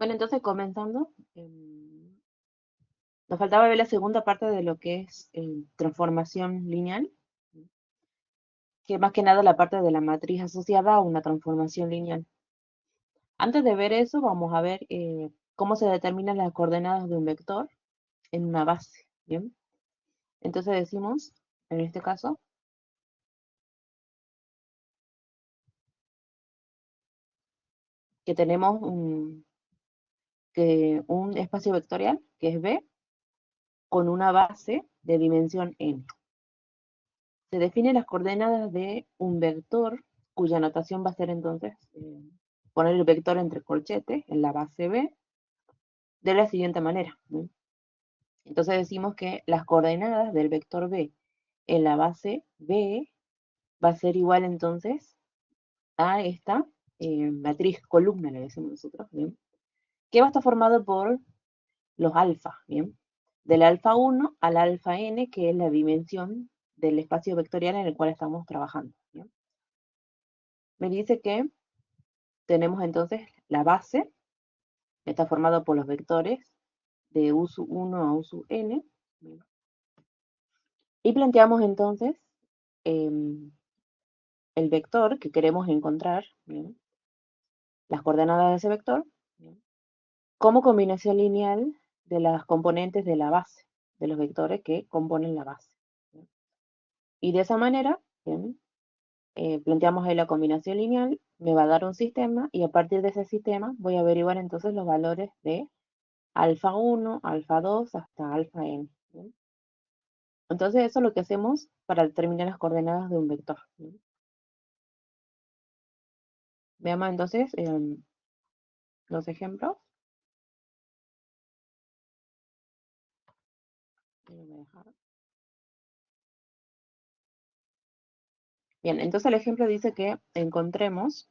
Bueno, entonces comenzando, nos faltaba ver la segunda parte de lo que es transformación lineal, que más que nada la parte de la matriz asociada a una transformación lineal. Antes de ver eso, vamos a ver cómo se determinan las coordenadas de un vector en una base, ¿bien? Entonces decimos, en este caso, que tenemos un espacio vectorial, que es B, con una base de dimensión n. Se definen las coordenadas de un vector, cuya notación va a ser entonces poner el vector entre corchetes en la base B de la siguiente manera, ¿no? Entonces decimos que las coordenadas del vector B en la base B va a ser igual entonces a esta matriz columna, le decimos nosotros, ¿bien? Que va a estar formado por los alfa, ¿bien? Del alfa 1 al alfa n, que es la dimensión del espacio vectorial en el cual estamos trabajando, ¿bien? Me dice que tenemos entonces la base, que está formada por los vectores de u sub 1 a u sub n, ¿bien? Y planteamos entonces el vector que queremos encontrar, ¿bien? Las coordenadas de ese vector, ¿bien? Como combinación lineal de las componentes de la base, de los vectores que componen la base, ¿bien? Y de esa manera, ¿bien? Planteamos ahí la combinación lineal, me va a dar un sistema y a partir de ese sistema voy a averiguar entonces los valores de alfa 1, alfa 2 hasta alfa n, ¿bien? Entonces eso es lo que hacemos para determinar las coordenadas de un vector, ¿bien? Veamos entonces los ejemplos. Voy a dejar. Bien, entonces el ejemplo dice que encontremos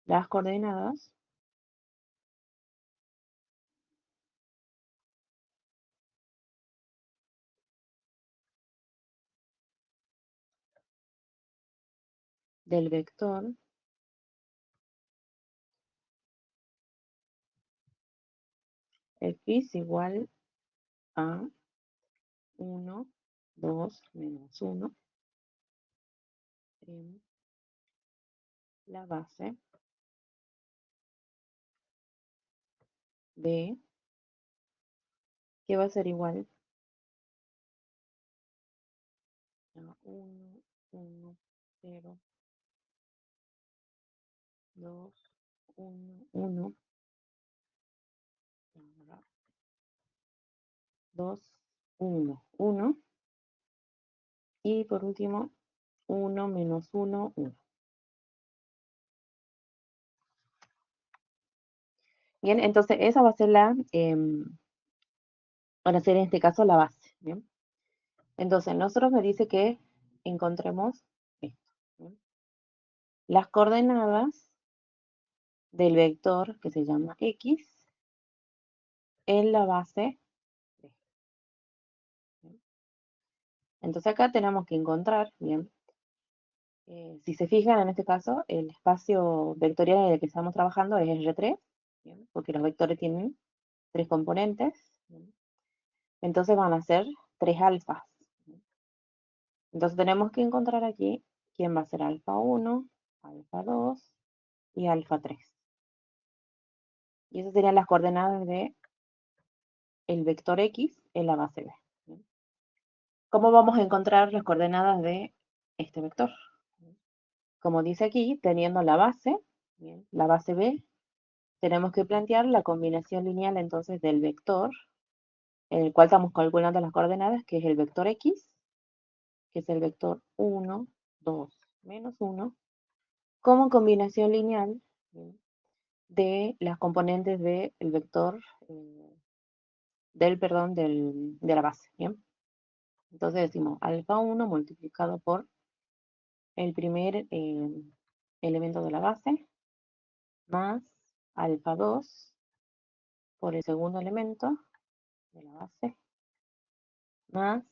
las coordenadas del vector x igual a 1, 2, menos 1 en la base de, que va a ser igual a 1, 1, 0, 2, 1, 1, 2, 1, 1, y por último 1 menos 1, 1. Bien, entonces esa va a ser van a ser en este caso la base, ¿bien? Entonces nosotros me dice que encontremos esto, ¿bien? Las coordenadas del vector que se llama x en la base B, ¿bien? Entonces acá tenemos que encontrar, bien, si se fijan en este caso, el espacio vectorial en el que estamos trabajando es R3, ¿bien? Porque los vectores tienen tres componentes, ¿bien? Entonces van a ser tres alfas, ¿bien? Entonces tenemos que encontrar aquí quién va a ser alfa 1, alfa 2 y alfa 3. Y esas serían las coordenadas de el vector x en la base B, ¿bien? ¿Cómo vamos a encontrar las coordenadas de este vector? Como dice aquí, teniendo la base, ¿bien? La base B, tenemos que plantear la combinación lineal entonces del vector, en el cual estamos calculando las coordenadas, que es el vector x, que es el vector 1, 2, menos 1, como combinación lineal, ¿bien? De las componentes del vector, perdón, de la base, ¿bien? Entonces decimos alfa 1 multiplicado por el primer elemento de la base, más alfa 2 por el segundo elemento de la base, más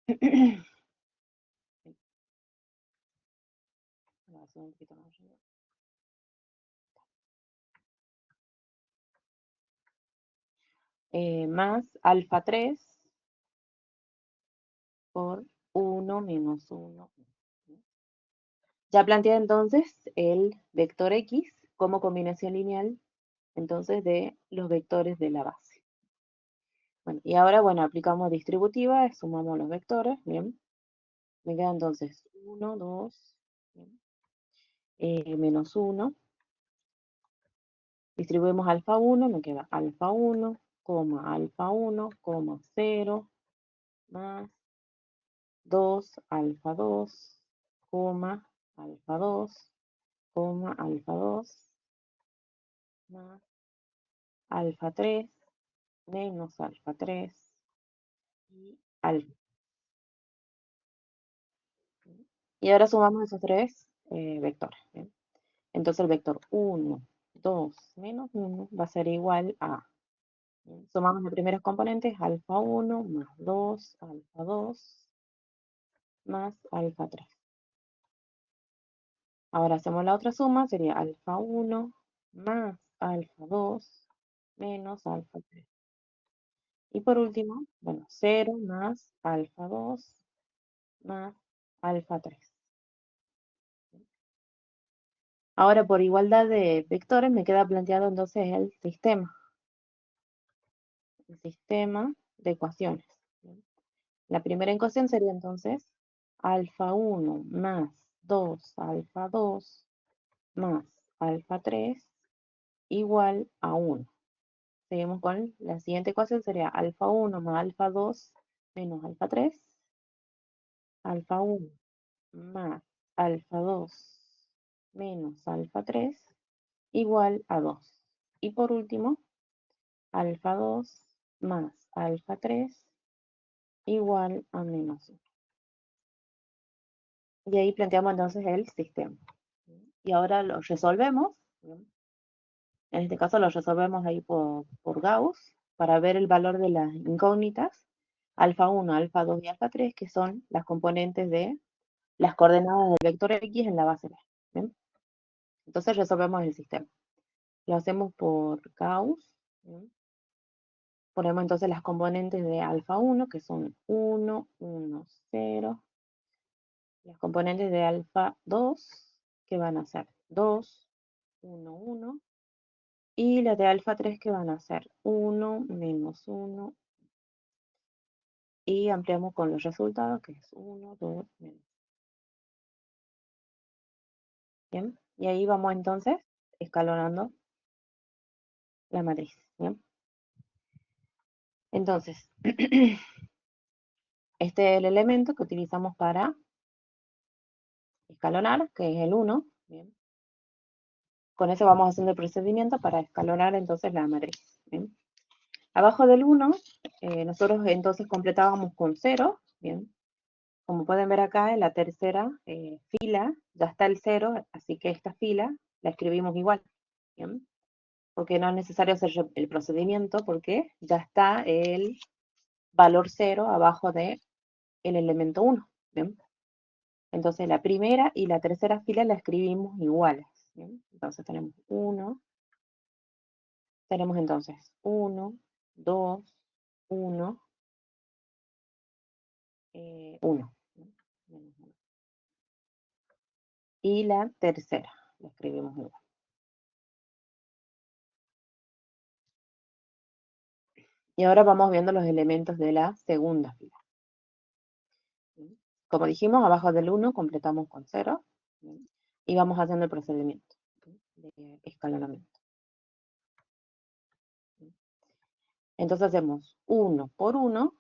Voy a hacer un poquito más arriba. Más alfa 3 por 1 - 1. Ya planteé entonces el vector X como combinación lineal entonces de los vectores de la base. Bueno, y ahora, bueno, aplicamos distributiva, sumamos los vectores, bien. Me queda entonces 1, 2, menos 1. Distribuimos alfa 1, me queda alfa 1, alfa 1, 0, más 2, alfa 2, alfa 2, alfa 2, más alfa 3, menos alfa 3 y alfa. Y ahora sumamos esos tres vectores. ¿Bien? Entonces el vector 1, 2, menos 1 va a ser igual a, ¿bien? Sumamos los primeros componentes, alfa 1 más 2, alfa 2, más alfa 3. Ahora hacemos la otra suma, sería alfa 1 más alfa 2 menos alfa 3. Y por último, bueno, 0 más alfa 2 más alfa 3. Ahora, por igualdad de vectores, me queda planteado entonces el sistema de ecuaciones. ¿Bien? La primera ecuación sería entonces alfa 1 más 2 alfa 2 más alfa 3 igual a 1. Seguimos con la siguiente ecuación, sería alfa 1 más alfa 2 menos alfa 3, alfa 1 más alfa 2 menos alfa 3 igual a 2. Y por último, alfa 2 más alfa 3 igual a menos 1. Y ahí planteamos entonces el sistema. Y ahora lo resolvemos. En este caso lo resolvemos ahí por Gauss para ver el valor de las incógnitas, alfa 1, alfa 2 y alfa 3, que son las componentes de las coordenadas del vector X en la base B. ¿Bien? Entonces resolvemos el sistema. Lo hacemos por Gauss. ¿Bien? Ponemos entonces las componentes de alfa 1, que son 1, 1, 0. Las componentes de alfa 2, que van a ser 2, 1, 1. Y las de alfa 3, que van a ser 1, menos 1. Y ampliamos con los resultados, que es 1, 2, menos. Bien. Y ahí vamos entonces escalonando la matriz. Bien. Entonces, este es el elemento que utilizamos para escalonar, que es el 1. Bien. Con eso vamos haciendo el procedimiento para escalonar entonces la matriz. Bien. Abajo del 1, nosotros entonces completábamos con 0. Bien. Como pueden ver acá, en la tercera fila ya está el 0, así que esta fila la escribimos igual. ¿Bien? Porque no es necesario hacer el procedimiento, porque ya está el valor 0 abajo del elemento 1. ¿Bien? Entonces la primera y la tercera fila la escribimos iguales. ¿Bien? Entonces tenemos entonces 1, 2, 1, 1. Y la tercera la escribimos igual. Y ahora vamos viendo los elementos de la segunda fila. Como dijimos, abajo del 1 completamos con 0 y vamos haciendo el procedimiento de escalonamiento. Entonces hacemos 1 por 1,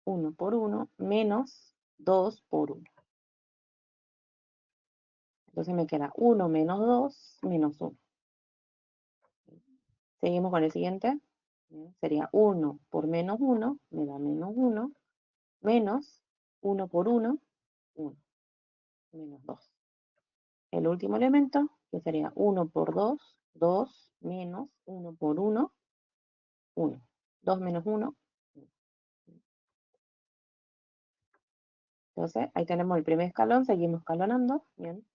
1 por 1 menos 2 por 1. Entonces me queda 1 menos 2 menos 1. Seguimos con el siguiente. Sería 1 por menos 1, me da menos 1, menos 1 por 1, 1, menos 2. El último elemento, que sería 1 por 2, 2, menos 1 por 1, 1. 2 menos 1, 1. Entonces, ahí tenemos el primer escalón, seguimos escalonando, bien.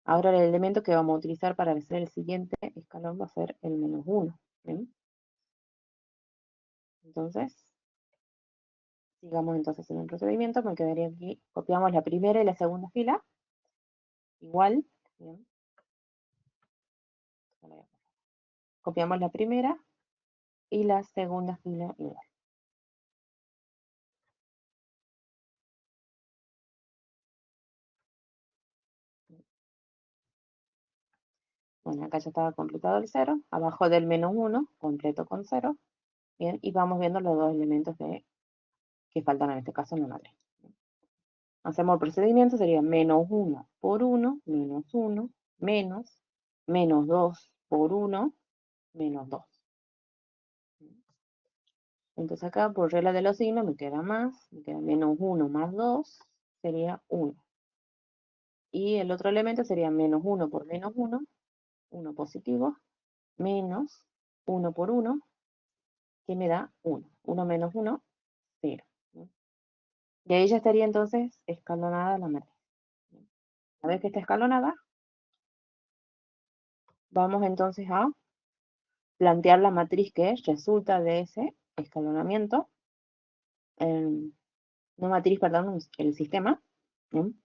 Ahora el elemento que vamos a utilizar para hacer el siguiente escalón va a ser el -1, bien. Entonces, sigamos entonces en el procedimiento, me quedaría aquí, copiamos la primera y la segunda fila, igual, bien. Copiamos la primera y la segunda fila igual. Bueno, acá ya estaba completado el 0, abajo del -1, completo con 0, bien, y vamos viendo los dos elementos que faltan en este caso en la matriz. Hacemos el procedimiento, sería -1 por 1, -1, menos, -2 por 1, -2. Entonces acá, por regla de los signos, me queda más, me queda -1 más 2, sería 1. Y el otro elemento sería -1 por -1, 1 positivo, menos 1 por 1, que me da 1. 1 menos 1, 0. Y ahí ya estaría entonces escalonada la matriz. Una vez que está escalonada, vamos entonces a plantear la matriz que resulta de ese escalonamiento, no matriz, perdón, el sistema. ¿Bien?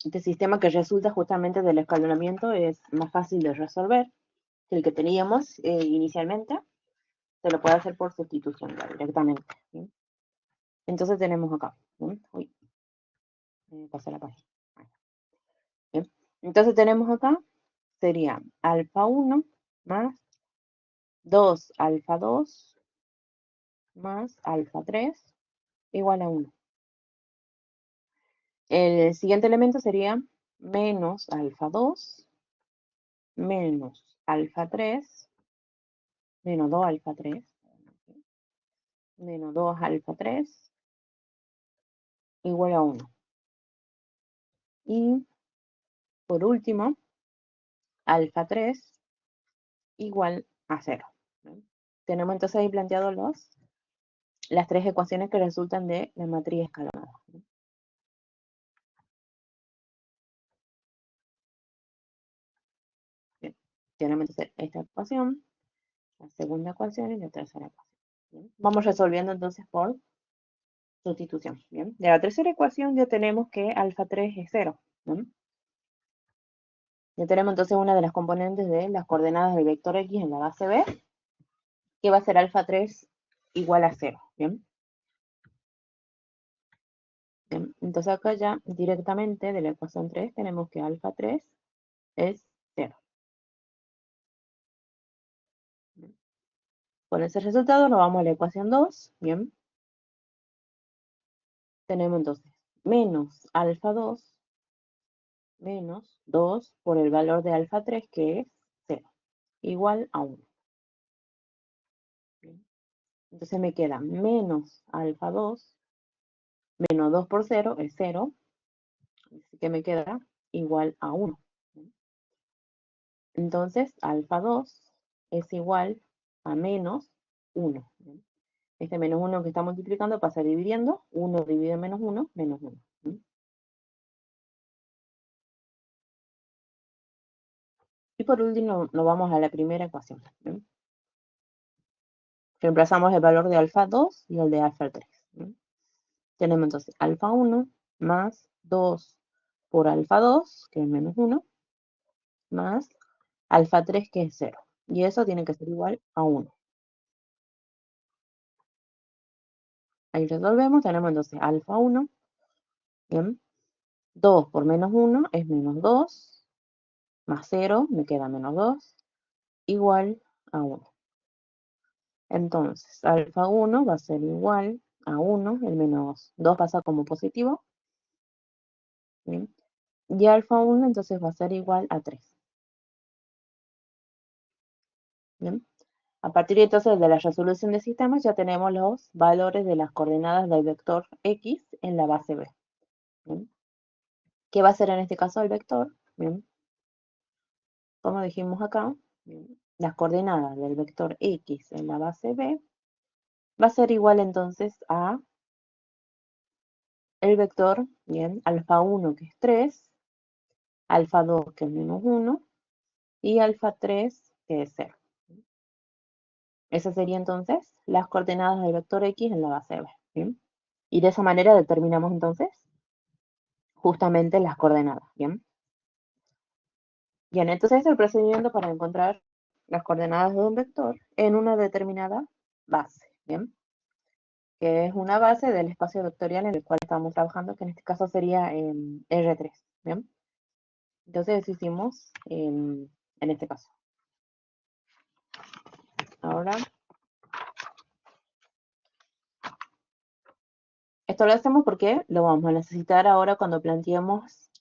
Este sistema que resulta justamente del escalonamiento es más fácil de resolver que el que teníamos inicialmente. Se lo puede hacer por sustitución ya, directamente. ¿Bien? Entonces tenemos acá. ¿Bien? Uy, me pasé la página. ¿Bien? Entonces tenemos acá, sería alfa 1 más 2 alfa 2 más alfa 3 igual a 1. El siguiente elemento sería menos alfa 2 menos alfa 3 menos 2 alfa 3 menos 2 alfa 3 igual a 1. Y por último, alfa 3 igual a 0. ¿No? Tenemos entonces ahí planteados las tres ecuaciones que resultan de la matriz escalonada. ¿No? Bien. Tenemos entonces esta ecuación, la segunda ecuación y la tercera ecuación. ¿Bien? Vamos resolviendo entonces por sustitución. ¿Bien? De la tercera ecuación ya tenemos que alfa 3 es 0. ¿No? Ya tenemos entonces una de las componentes de las coordenadas del vector x en la base b, que va a ser alfa 3 igual a 0. ¿Bien? Bien. Entonces acá ya directamente de la ecuación 3 tenemos que alfa 3 es 0. ¿Bien? Con ese resultado nos vamos a la ecuación 2. Bien. Tenemos entonces menos alfa 2 menos 2 por el valor de alfa 3, que es 0, igual a 1. Bien. Entonces me queda menos alfa 2 menos 2 por 0 es 0, así que me queda igual a 1. Entonces alfa 2 es igual a menos 1. Este menos 1 que está multiplicando pasa dividiendo, 1 dividido menos 1, menos 1. Y por último nos vamos a la primera ecuación. ¿Bien? Reemplazamos el valor de alfa 2 y el de alfa 3. ¿Bien? Tenemos entonces alfa 1 más 2 por alfa 2, que es menos 1, más alfa 3, que es 0. Y eso tiene que ser igual a 1. Ahí resolvemos, tenemos entonces alfa 1, ¿bien? 2 por menos 1 es menos 2, más 0, me queda menos 2, igual a 1. Entonces, alfa 1 va a ser igual a 1, el menos 2 pasa como positivo, ¿bien? Y alfa 1 entonces va a ser igual a 3. ¿Bien? A partir entonces de la resolución de sistemas ya tenemos los valores de las coordenadas del vector x en la base b. ¿Bien? ¿Qué va a ser en este caso el vector? ¿Bien? Como dijimos acá, ¿bien? Las coordenadas del vector x en la base b va a ser igual entonces a el vector, bien, alfa 1 que es 3, alfa 2 que es menos 1 y alfa 3 que es 0. Esas serían entonces las coordenadas del vector X en la base B. ¿Bien? Y de esa manera determinamos entonces justamente las coordenadas. ¿Bien? Bien, entonces el procedimiento para encontrar las coordenadas de un vector en una determinada base. ¿Bien? Que es una base del espacio vectorial en el cual estamos trabajando, que en este caso sería R3. ¿Bien? Entonces hicimos en este caso. Ahora, esto lo hacemos porque lo vamos a necesitar ahora cuando planteemos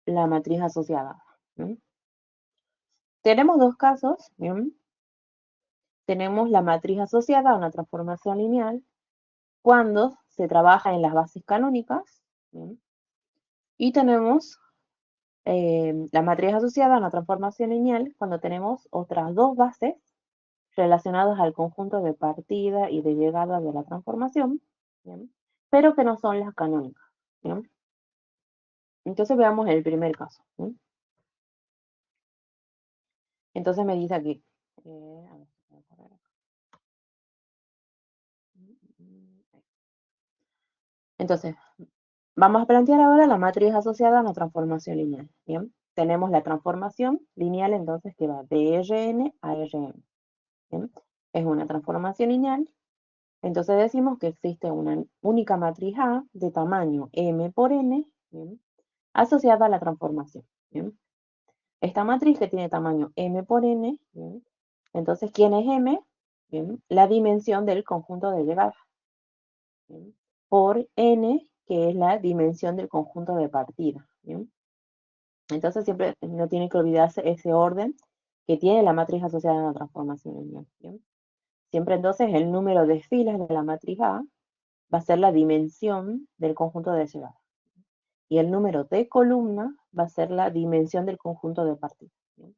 la matriz asociada. ¿Bien? Tenemos dos casos. ¿Bien? Tenemos la matriz asociada a una transformación lineal cuando se trabaja en las bases canónicas. ¿Bien? Y tenemos la matriz asociada a una transformación lineal cuando tenemos otras dos bases relacionadas al conjunto de partida y de llegada de la transformación, ¿bien? Pero que no son las canónicas. ¿Bien? Entonces veamos el primer caso. ¿Bien? Entonces me dice aquí, a ver, entonces, vamos a plantear ahora la matriz asociada a una transformación lineal. Bien, tenemos la transformación lineal entonces que va de Rn a Rm. Bien, es una transformación lineal. Entonces decimos que existe una única matriz A de tamaño m por n, ¿bien? Asociada a la transformación. ¿Bien? Esta matriz que tiene tamaño m por n, ¿bien? Entonces, ¿quién es m? ¿Bien? La dimensión del conjunto de llegada. ¿Bien? Por n, que es la dimensión del conjunto de partida. ¿Bien? Entonces siempre no tiene que olvidarse ese orden que tiene la matriz asociada a la transformación lineal. ¿Bien? Siempre entonces el número de filas de la matriz A va a ser la dimensión del conjunto de llegada. Y el número de columna va a ser la dimensión del conjunto de partida. ¿Bien?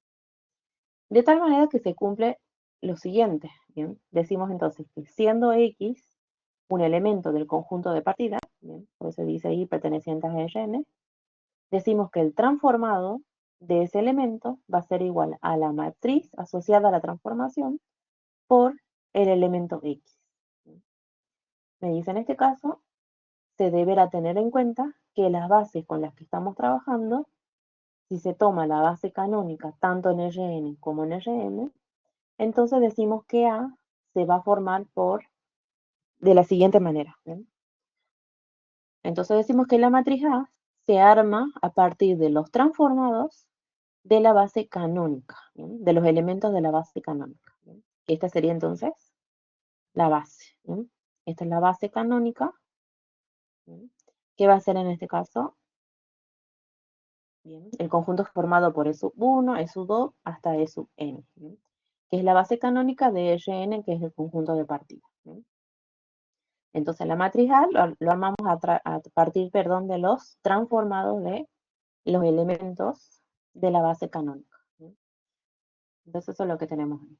De tal manera que se cumple lo siguiente. ¿Bien? Decimos entonces que siendo X un elemento del conjunto de partida, ¿bien? Por eso dice ahí perteneciente a Rn, decimos que el transformado de ese elemento va a ser igual a la matriz asociada a la transformación por el elemento X. Me dice en este caso, se deberá tener en cuenta que las bases con las que estamos trabajando, si se toma la base canónica tanto en Rn como en Rm, entonces decimos que A se va a formar de la siguiente manera. ¿Bien? Entonces decimos que la matriz A se arma a partir de los transformados de la base canónica, ¿bien? De los elementos de la base canónica. ¿Bien? Esta sería entonces la base. ¿Bien? Esta es la base canónica. ¿Bien? ¿Qué va a ser en este caso? ¿Bien? El conjunto formado por E sub 1, E sub 2 hasta E sub n. ¿Bien? Que es la base canónica de Rn, que es el conjunto de partida. ¿Bien? Entonces la matriz A lo armamos a partir, perdón, de los transformados de los elementos de la base canónica. ¿Bien? Entonces eso es lo que tenemos ahí.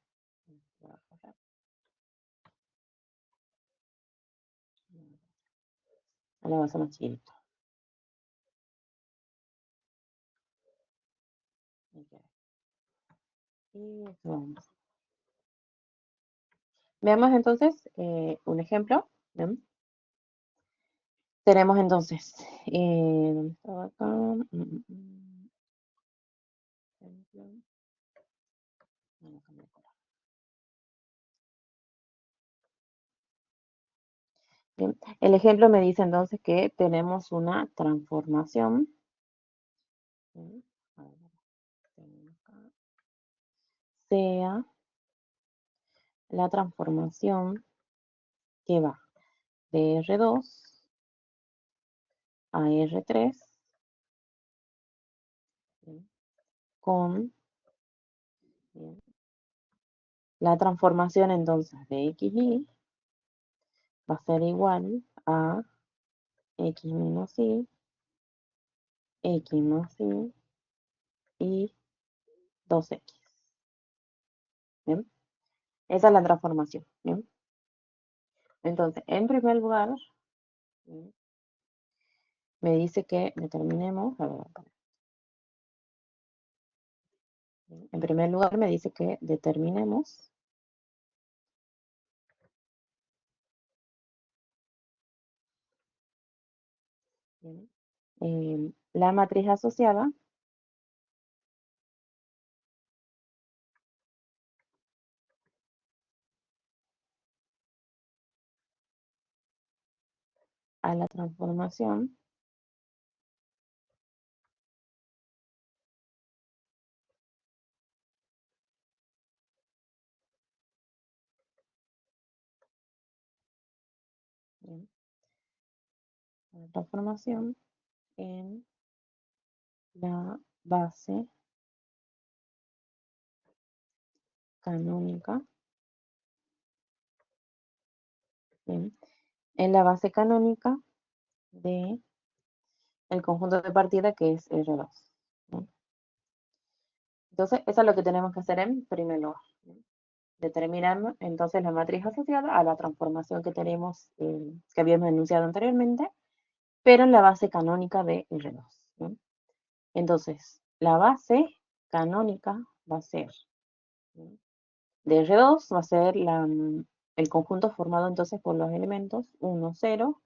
Ahora va a ser más chiquito. Y vamos. Veamos entonces un ejemplo. ¿Bien? Tenemos entonces, acá, ejemplo. Bien, el ejemplo me dice entonces que tenemos una transformación. ¿Sí? A ver, sea la transformación que va de R2 a R3, ¿sí? Con, ¿bien? La transformación entonces de XY va a ser igual a X menos Y, X más Y y 2X. ¿Bien? Esa es la transformación. ¿Bien? Entonces, en primer lugar, ¿bien? me dice que determinemos, a ver, en primer lugar me dice que determinemos la matriz asociada a la transformación ¿bien? La transformación en la base canónica, ¿bien? En la base canónica de el conjunto de partida que es R2. ¿Bien? Entonces, eso es lo que tenemos que hacer en primer lugar. ¿Bien? Determinar entonces la matriz asociada a la transformación que tenemos, que habíamos enunciado anteriormente, pero en la base canónica de R2. ¿Bien? Entonces, la base canónica va a ser, ¿bien? De R2 va a ser el conjunto formado entonces por los elementos 1, 0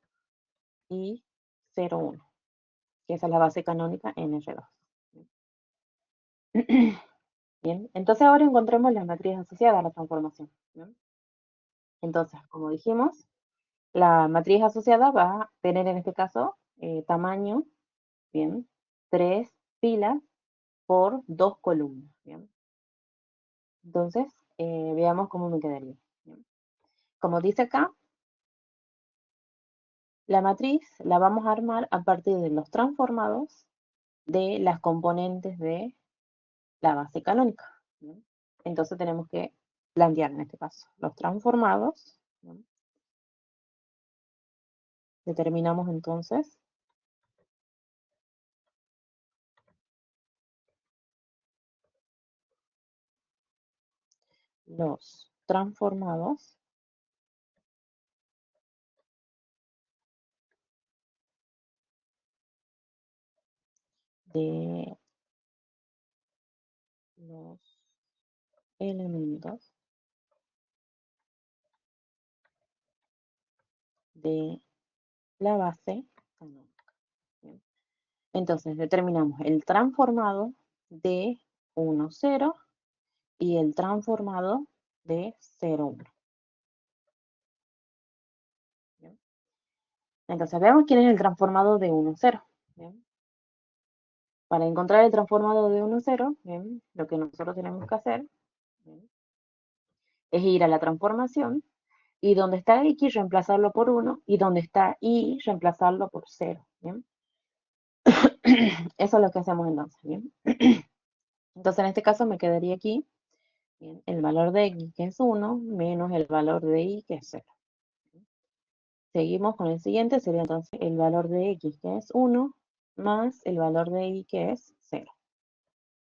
y 0, 1, que esa es la base canónica en R2. Bien, entonces ahora encontremos la matriz asociada a la transformación. ¿Bien? Entonces, como dijimos, la matriz asociada va a tener en este caso tamaño, bien, 3 filas por 2 columnas. Bien. Entonces, veamos cómo me quedaría. Bien. Como dice acá, la matriz la vamos a armar a partir de los transformados de las componentes de la base canónica. ¿Bien? Entonces tenemos que plantear en este caso los transformados. ¿Bien? Determinamos entonces los transformados de los elementos de la base canónica. ¿Bien? Entonces determinamos el transformado de 1, 0 y el transformado de 0, 1. ¿Bien? Entonces veamos quién es el transformado de 1, 0. ¿Bien? Para encontrar el transformado de 1, 0, ¿bien? Lo que nosotros tenemos que hacer, ¿bien? Es ir a la transformación y donde está X reemplazarlo por 1 y donde está Y reemplazarlo por 0. ¿Bien? Eso es lo que hacemos entonces. ¿Bien? Entonces en este caso me quedaría aquí, ¿bien? El valor de X que es 1 menos el valor de Y que es 0. Seguimos con el siguiente, sería entonces el valor de X que es 1 más el valor de Y que es 0.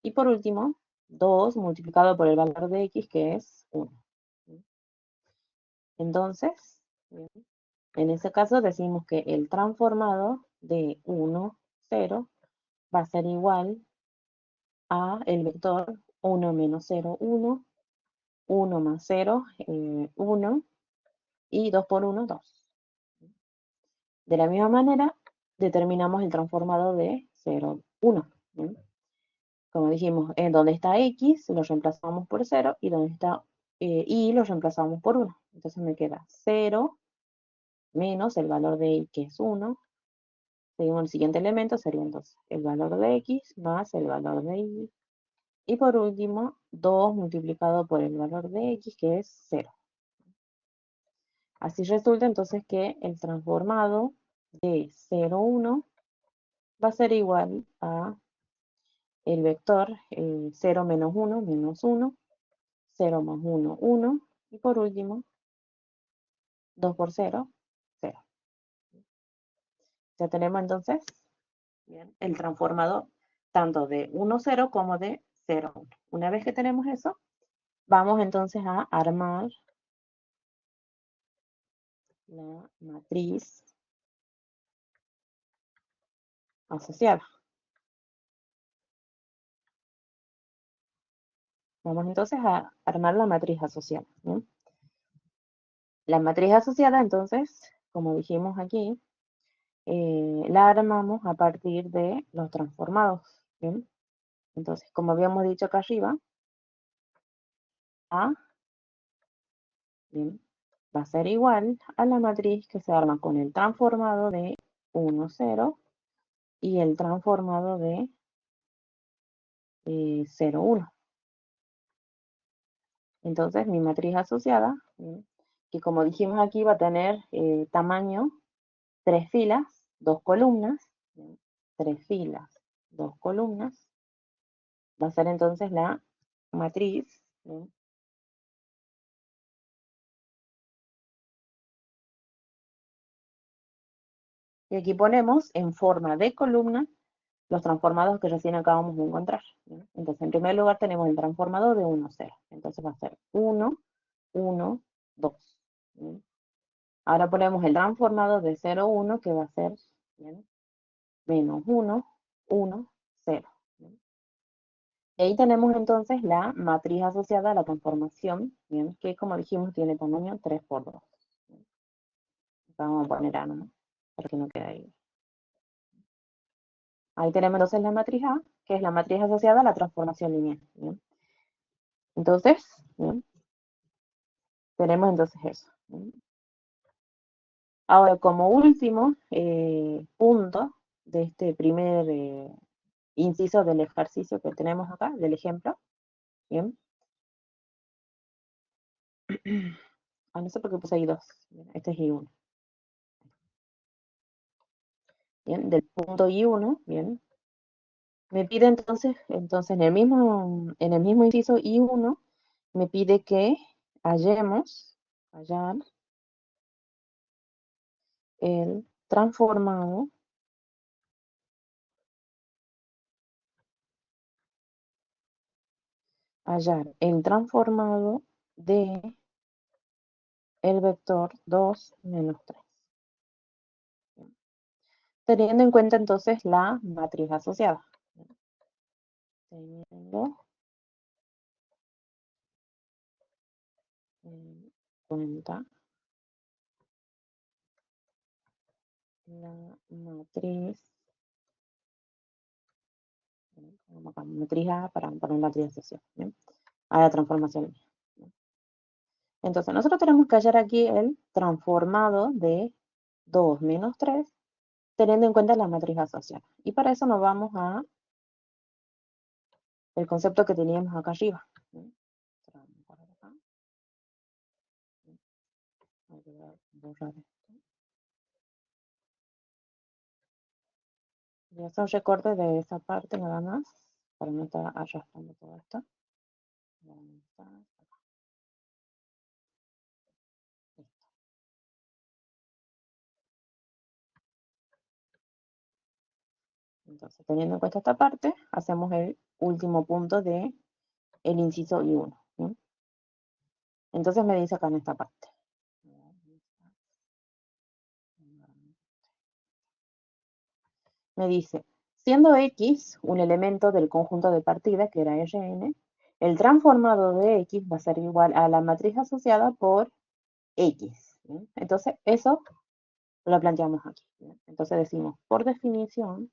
Y por último, 2 multiplicado por el valor de X que es 1. Entonces, en ese caso decimos que el transformado de 1, 0 va a ser igual a el vector 1 menos 0, 1, 1 más 0, 1, y 2 por 1, 2. De la misma manera, determinamos el transformado de 0, 1. ¿Bien? Como dijimos, en donde está X lo reemplazamos por 0 y donde está Y lo reemplazamos por 1. Entonces me queda 0 menos el valor de Y que es 1. Seguimos el siguiente elemento, sería entonces el valor de X más el valor de Y. Y por último, 2 multiplicado por el valor de X que es 0. Así resulta entonces que el transformado de 0, 1 va a ser igual a el vector 0 menos 1, menos 1, 0 más 1, 1, y por último, 2 por 0, 0. Ya tenemos entonces, bien, el transformador tanto de 1, 0 como de 0, 1. Una vez que tenemos eso, vamos entonces a armar la matriz asociada. Vamos entonces a armar la matriz asociada, ¿bien? La matriz asociada, entonces, como dijimos aquí, la armamos a partir de los transformados, ¿bien? Entonces, como habíamos dicho acá arriba, A, ¿bien? Va a ser igual a la matriz que se arma con el transformado de 1, 0 y el transformado de 0, 1. Entonces, mi matriz asociada, ¿bien? Que como dijimos aquí, va a tener tamaño 3 filas, 2 columnas, ¿bien? 3 filas, 2 columnas, va a ser entonces la matriz, ¿bien? Y aquí ponemos en forma de columna los transformados que recién acabamos de encontrar, ¿bien? Entonces, en primer lugar tenemos el transformado de 1, 0. Entonces va a ser 1, 1, 2. ¿Bien? Ahora ponemos el transformado de 0, 1, que va a ser, ¿bien? Menos 1, 1, 0. ¿Bien? Y ahí tenemos entonces la matriz asociada a la transformación, ¿bien? Que como dijimos tiene tamaño 3 por 2. ¿Bien? Acá vamos a poner A, ¿no? Para que no quede ahí. Ahí tenemos entonces la matriz A, que es la matriz asociada a la transformación lineal. ¿Bien? Entonces, ¿bien? Tenemos entonces eso. ¿Bien? Ahora, como último punto de este primer inciso del ejercicio que tenemos acá, del ejemplo, ¿bien? Ah, no sé por qué puse ahí 2. Este es I1. Bien, del punto I1, bien. Me pide entonces en el mismo inciso I1, me pide que hallar el transformado, de el vector 2 menos 3. Teniendo en cuenta entonces la matriz asociada. Teniendo en cuenta la matriz, matriz A para poner matriz asociada, ¿bien? A la transformación. ¿Bien? Entonces, nosotros tenemos que hallar aquí el transformado de 2 menos 3, teniendo en cuenta la matriz asociada. Y para eso nos vamos a el concepto que teníamos acá arriba. ¿Bien? Voy a borrar esto. Voy a hacer un recorte de esa parte nada más, para no estar arrastrando todo esto. Entonces, teniendo en cuenta esta parte, hacemos el último punto de el inciso I1. ¿Sí? Entonces me dice acá en esta parte. Me dice, siendo X un elemento del conjunto de partida, que era Rn, el transformado de X va a ser igual a la matriz asociada por X. ¿Sí? Entonces, eso lo planteamos aquí. ¿Sí? Entonces decimos, por definición,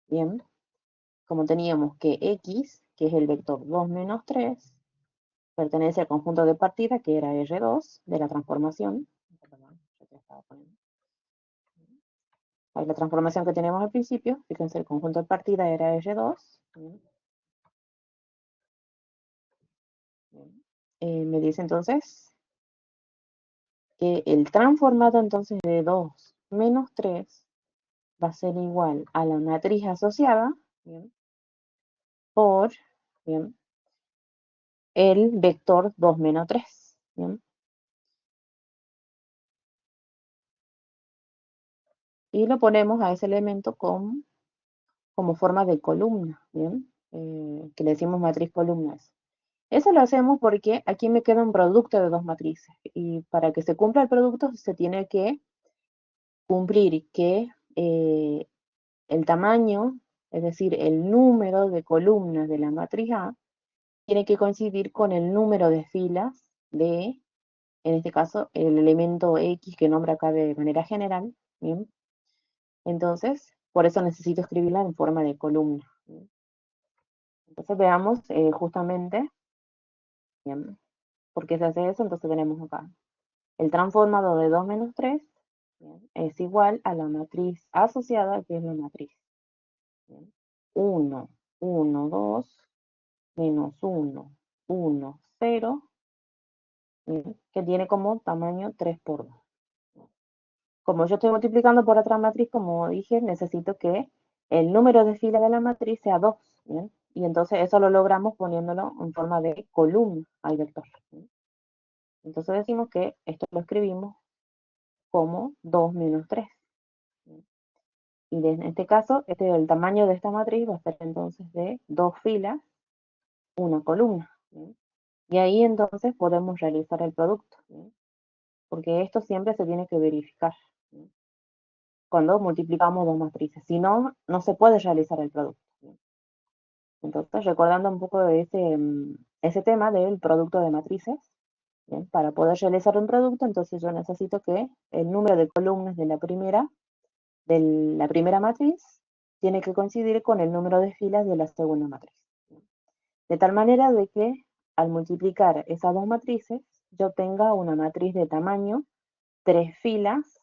bien, como teníamos que X, que es el vector 2 menos 3, pertenece al conjunto de partida, que era R2, de la transformación. Perdón, ahí la transformación que tenemos al principio, fíjense, el conjunto de partida era R2. Me dice entonces que el transformado entonces de 2 menos 3 va a ser igual a la matriz asociada, ¿bien? Por, ¿bien? El vector 2 menos 3. ¿Bien? Y lo ponemos a ese elemento como forma de columna, ¿bien? Que le decimos matriz columnas. Eso lo hacemos porque aquí me queda un producto de dos matrices y para que se cumpla el producto se tiene que cumplir que el tamaño, es decir, el número de columnas de la matriz A, tiene que coincidir con el número de filas de, en este caso, el elemento X que nombra acá de manera general, ¿bien? Entonces, por eso necesito escribirla en forma de columna, ¿bien? Entonces veamos justamente, ¿bien? ¿Por qué se hace eso? Entonces tenemos acá el transformado de 2 menos 3, ¿bien? Es igual a la matriz asociada, que es la matriz, ¿bien? 1, 1, 2, menos 1, 1, 0, ¿bien? Que tiene como tamaño 3 por 2. Como yo estoy multiplicando por otra matriz, como dije, necesito que el número de filas de la matriz sea 2, ¿bien? Y entonces eso lo logramos poniéndolo en forma de columna al vector, ¿bien? Entonces decimos que esto lo escribimos como 2 menos 3, ¿bien? Y en este caso, el tamaño de esta matriz va a ser entonces de 2 filas, una columna, ¿bien? Y ahí entonces podemos realizar el producto, ¿bien? Porque esto siempre se tiene que verificar, ¿bien? Cuando multiplicamos dos matrices. Si no, no se puede realizar el producto, ¿bien? Entonces, recordando un poco de ese tema del producto de matrices, ¿bien? Para poder realizar un producto, entonces yo necesito que el número de columnas de la primera matriz tiene que coincidir con el número de filas de la segunda matriz, ¿bien? De tal manera de que al multiplicar esas dos matrices, yo tenga una matriz de tamaño 3 filas,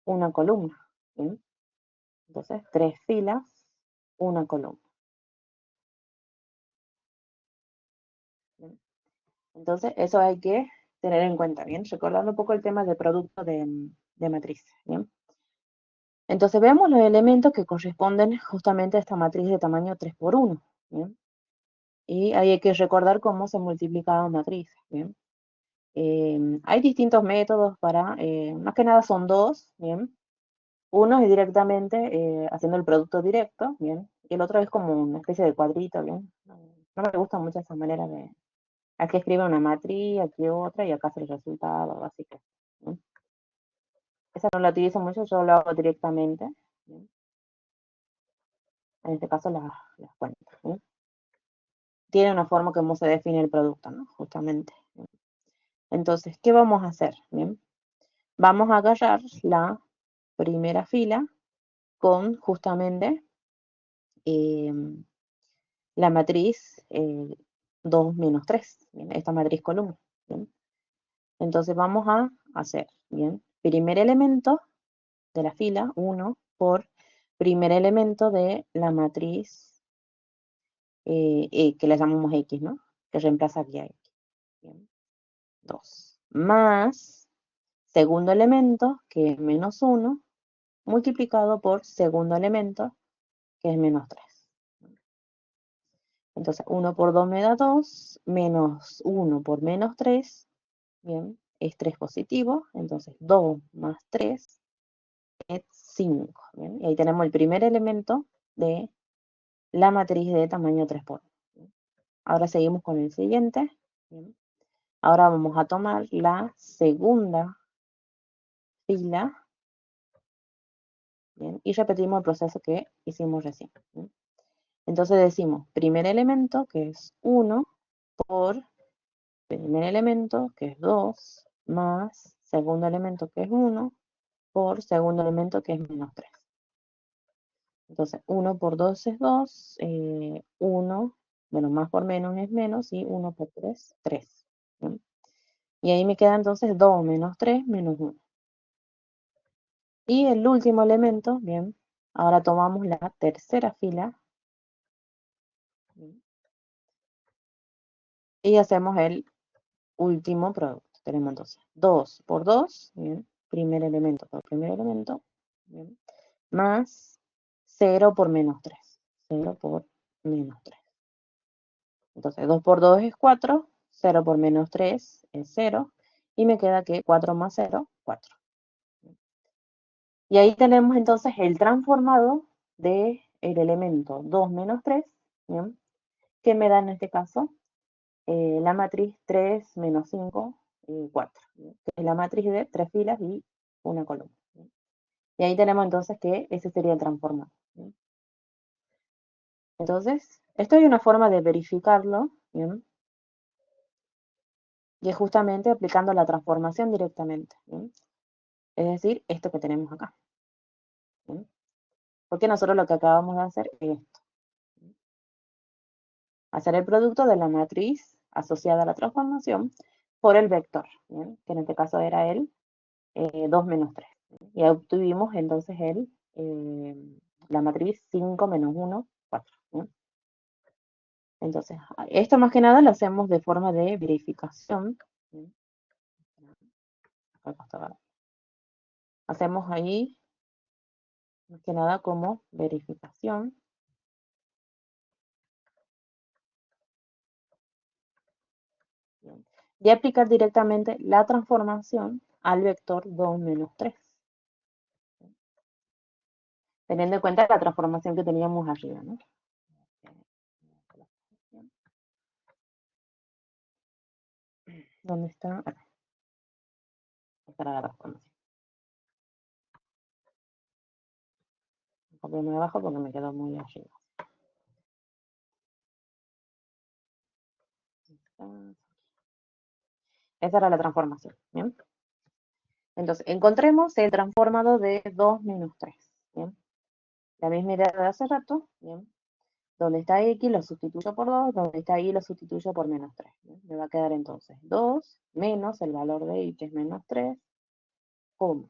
una columna, ¿bien? Entonces, 3 filas, una columna, ¿bien? Entonces, eso hay que tener en cuenta, ¿bien? Recordando un poco el tema de producto de matriz, ¿bien? Entonces, veamos los elementos que corresponden justamente a esta matriz de tamaño 3 por 1, ¿bien? Y ahí hay que recordar cómo se multiplicaban matrices, ¿bien? Hay distintos métodos para, más que nada son dos, ¿bien? Uno es directamente haciendo el producto directo, ¿bien? Y el otro es como una especie de cuadrito, ¿bien? No me gusta mucho esa manera de, aquí escribe una matriz, aquí otra, y acá hace el resultado, así que, ¿bien? Esa no la utilizo mucho, yo lo hago directamente, ¿bien? En este caso las cuento, ¿bien? Tiene una forma como se define el producto, ¿no? Justamente, ¿bien? Entonces, ¿qué vamos a hacer? ¿Bien? Vamos a agarrar la primera fila con justamente eh, la matriz 2 menos 3, ¿bien? Esta matriz columna, ¿bien? Entonces vamos a hacer, ¿bien? Primer elemento de la fila, 1, por primer elemento de la matriz que la llamamos X, ¿no? Que reemplaza aquí a X, ¿bien? 2, más segundo elemento, que es menos 1, multiplicado por segundo elemento, que es menos 3. Entonces, 1 por 2 me da 2, menos 1 por menos 3, bien, es 3 positivo, entonces 2 más 3 es 5, bien, y ahí tenemos el primer elemento de la matriz de tamaño 3 por 1. Ahora seguimos con el siguiente, bien. Ahora vamos a tomar la segunda fila, bien, y repetimos el proceso que hicimos recién, bien. Entonces decimos primer elemento, que es 1, por primer elemento, que es 2, más segundo elemento, que es 1, por segundo elemento, que es menos 3. Entonces, 1 por 2 es 2, 1, bueno, más por menos es menos, y 1 por 3, 3. ¿Bien? Y ahí me queda entonces 2 menos 3 menos 1. Y el último elemento, bien, ahora tomamos la tercera fila, ¿bien? Y hacemos el último producto. Tenemos entonces 2 por 2, bien, primer elemento por primer elemento, bien, más 0 por menos 3. 0 por menos 3. Entonces 2 por 2 es 4, 0 por menos 3 es 0, y me queda que 4 más 0, 4. Y ahí tenemos entonces el transformado del elemento 2 menos 3, ¿bien? Que me da en este caso la matriz 3 menos 5, 4, ¿bien? Que es la matriz de 3 filas y una columna, ¿bien? Y ahí tenemos entonces que ese sería el transformado. ¿Bien? Entonces, esto hay una forma de verificarlo, ¿bien? Y es justamente aplicando la transformación directamente, ¿bien? Es decir, esto que tenemos acá, ¿bien? Porque nosotros lo que acabamos de hacer es esto, ¿bien? Hacer el producto de la matriz asociada a la transformación por el vector, ¿bien? Que en este caso era el 2 menos 3. Y obtuvimos entonces la matriz 5 menos 1, 4. ¿Bien? Entonces, esto más que nada lo hacemos de forma de verificación. ¿Bien? Hacemos ahí, más que nada, como verificación. Bien. Y aplicar directamente la transformación al vector 2 menos 3. Teniendo en cuenta la transformación que teníamos arriba, ¿no? ¿Dónde está? Acá. Esta era la transformación. Copiarme abajo porque me quedó muy arriba. Esa era la transformación. ¿Bien? Entonces, encontremos el transformado de 2 menos 3. ¿Bien? La misma idea de hace rato. ¿Bien? Donde está x lo sustituyo por 2, donde está y lo sustituyo por menos 3. ¿Bien? Me va a quedar entonces 2 menos el valor de y, que es menos 3, como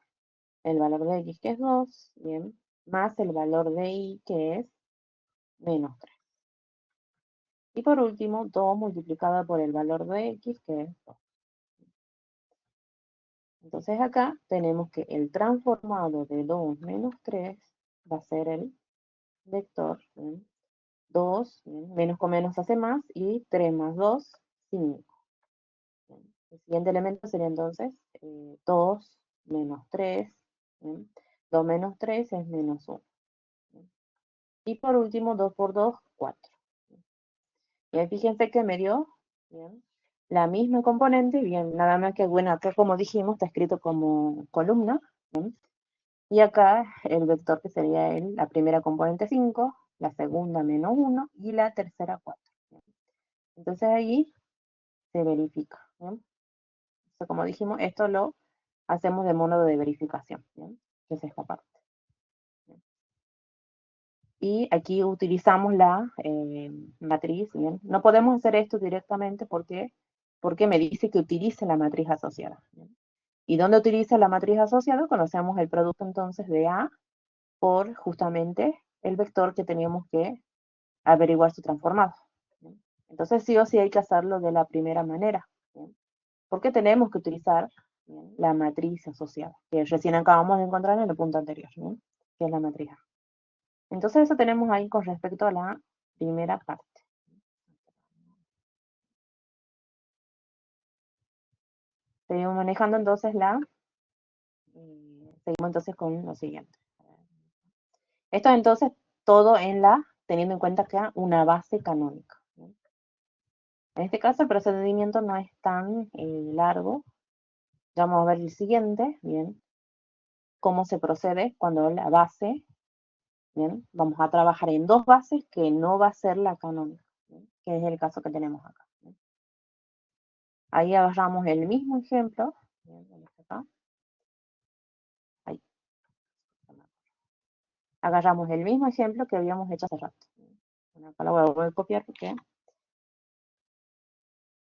el valor de x, que es 2, ¿bien? Más el valor de y, que es menos 3. Y por último, 2 multiplicado por el valor de x, que es 2. Entonces acá tenemos que el transformado de 2 menos 3 va a ser el vector, ¿bien? 2, ¿bien? Menos con menos hace más, y 3 más 2, 5. ¿Bien? El siguiente elemento sería entonces 2 menos 3, ¿bien? 2 menos 3 es menos 1. ¿Bien? Y por último, 2 por 2, 4. ¿Bien? Y ahí fíjense que me dio, ¿bien?, la misma componente, bien, nada más que, bueno, acá como dijimos, está escrito como columna, ¿bien? Y acá el vector que sería la primera componente 5, la segunda menos 1 y la tercera 4. ¿Bien? Entonces ahí se verifica. ¿Bien? Entonces, como dijimos, esto lo hacemos de modo de verificación, ¿bien?, que es esta parte. ¿Bien? Y aquí utilizamos la matriz. ¿Bien? No podemos hacer esto directamente porque me dice que utilice la matriz asociada. ¿Bien? ¿Y dónde utiliza la matriz asociada? Conocemos el producto entonces de A por justamente el vector que teníamos que averiguar su transformado. ¿Bien? Entonces sí o sí hay que hacerlo de la primera manera. ¿Bien? Porque tenemos que utilizar, ¿bien?, la matriz asociada, que recién acabamos de encontrar en el punto anterior, ¿bien?, que es la matriz A. Entonces eso tenemos ahí con respecto a la primera parte. Seguimos manejando entonces seguimos entonces con lo siguiente. Esto entonces todo teniendo en cuenta que hay una base canónica. ¿Bien? En este caso el procedimiento no es tan largo. Ya vamos a ver el siguiente, bien, cómo se procede cuando la base, bien, vamos a trabajar en dos bases que no va a ser la canónica, ¿bien?, que es el caso que tenemos acá. ¿Bien? Ahí agarramos el mismo ejemplo, ¿bien?, acá. Ahí. Agarramos el mismo ejemplo que habíamos hecho hace rato. Bueno, acá lo voy a copiar porque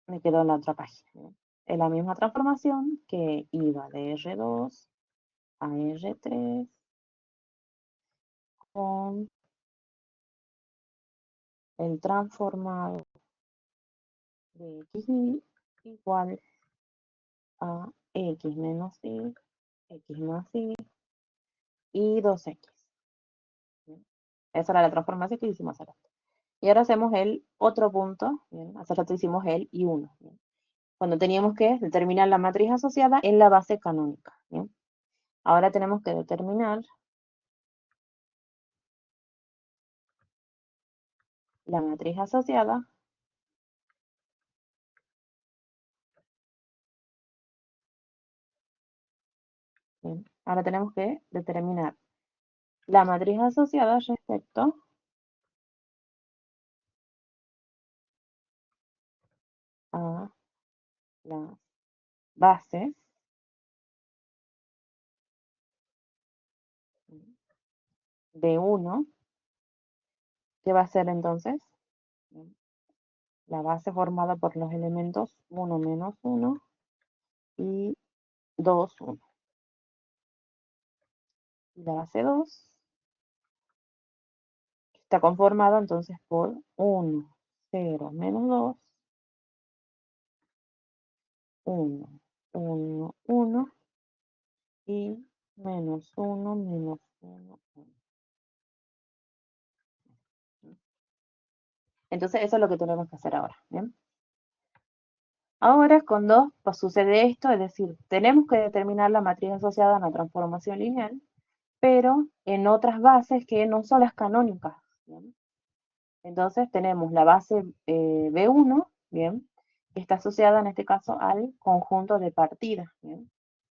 me quedó en la otra página. ¿Bien? Es la misma transformación que iba de R2 a R3 con el transformado de x igual a x menos y, x más y 2x. ¿Bien? Esa era la transformación que hicimos hace rato. Y ahora hacemos el otro punto. ¿Bien? Hace rato hicimos el y1. ¿Bien? Cuando teníamos que determinar la matriz asociada en la base canónica. ¿Bien? Ahora tenemos que determinar la matriz asociada Bien. Ahora tenemos que determinar la matriz asociada respecto a las bases de 1, que va a ser entonces la base formada por los elementos 1 menos 1 y 2, 1. Y la base 2 está conformada entonces por 1, 0, menos 2, 1, 1, 1 y menos 1, menos 1, 1. Entonces eso es lo que tenemos que hacer ahora. ¿Bien? Ahora con 2 pues sucede esto, es decir, tenemos que determinar la matriz asociada a una transformación lineal, pero en otras bases que no son las canónicas. ¿Bien? Entonces tenemos la base B1, ¿bien? Que está asociada en este caso al conjunto de partida, ¿bien?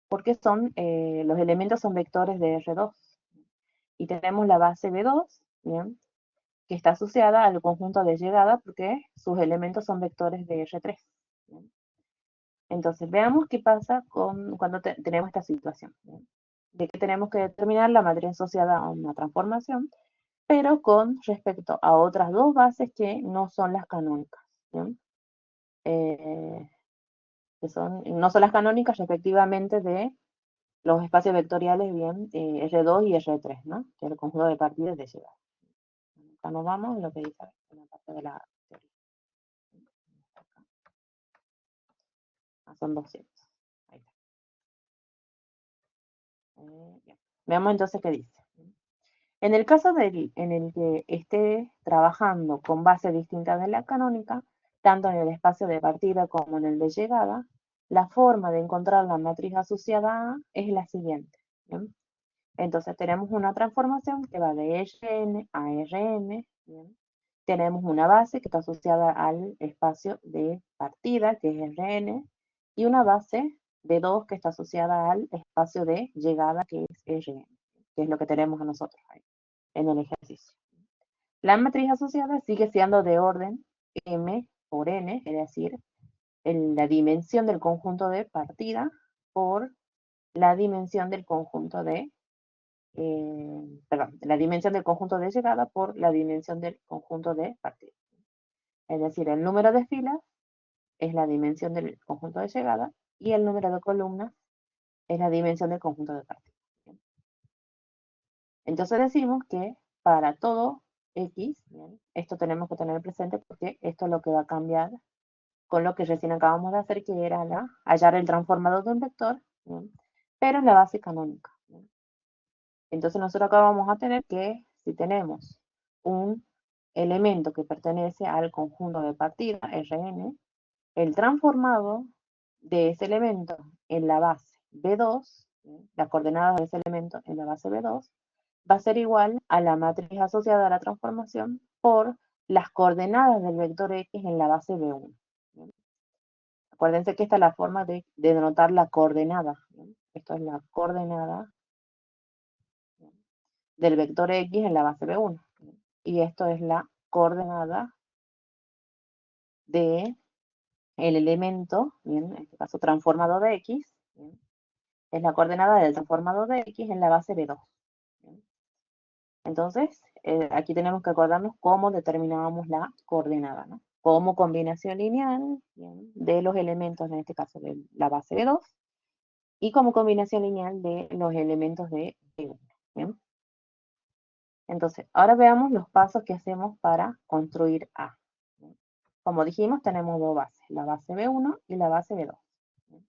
Porque los elementos son vectores de R2. Y tenemos la base B2, ¿bien? Que está asociada al conjunto de llegada porque sus elementos son vectores de R3. ¿Bien? Entonces veamos qué pasa cuando tenemos esta situación, ¿bien? De que tenemos que determinar la matriz asociada a una transformación, pero con respecto a otras dos bases que no son las canónicas, ¿bien? Eh, no son las canónicas respectivamente de los espacios vectoriales, bien, R2 y R3, ¿no? Que es el conjunto de partidas de llegada. Acá nos vamos en lo que dice en la parte de la teoría. Son 200. Ahí está. Bien. Veamos entonces qué dice. En el caso en el que esté trabajando con bases distintas de la canónica, tanto en el espacio de partida como en el de llegada, la forma de encontrar la matriz asociada A es la siguiente. ¿Bien? Entonces tenemos una transformación que va de Rn a Rm. ¿Bien? Tenemos una base que está asociada al espacio de partida, que es Rn, y una base B2 que está asociada al espacio de llegada, que es Rn, que es lo que tenemos a nosotros ahí en el ejercicio. La matriz asociada sigue siendo de orden m por n, es decir, la dimensión del conjunto de partida por la dimensión del conjunto perdón, la dimensión del conjunto de llegada por la dimensión del conjunto de partida. Es decir, el número de filas es la dimensión del conjunto de llegada y el número de columnas es la dimensión del conjunto de partida. Entonces decimos que para todo X, ¿bien? Esto tenemos que tener presente porque esto es lo que va a cambiar con lo que recién acabamos de hacer, que era hallar el transformador de un vector, ¿bien? Pero en la base canónica. ¿Bien? Entonces nosotros acá vamos a tener que, si tenemos un elemento que pertenece al conjunto de partida, Rn, el transformado de ese elemento en la base B2, ¿bien? Las coordenadas de ese elemento en la base B2, va a ser igual a la matriz asociada a la transformación por las coordenadas del vector X en la base B1. ¿Bien? Acuérdense que esta es la forma de denotar la coordenada. ¿Bien? Esto es la coordenada, ¿bien?, del vector X en la base B1. ¿Bien? Y esto es la coordenada del elemento, ¿bien?, en este caso transformado de X, ¿bien?, es la coordenada del transformado de X en la base B2. ¿Bien? Entonces, aquí tenemos que acordarnos cómo determinábamos la coordenada, ¿no? Como combinación lineal, ¿bien?, de los elementos, en este caso de la base B2, y como combinación lineal de los elementos de B1. ¿Bien? Entonces, ahora veamos los pasos que hacemos para construir A. ¿Bien? Como dijimos, tenemos dos bases, la base B1 y la base B2, ¿bien?,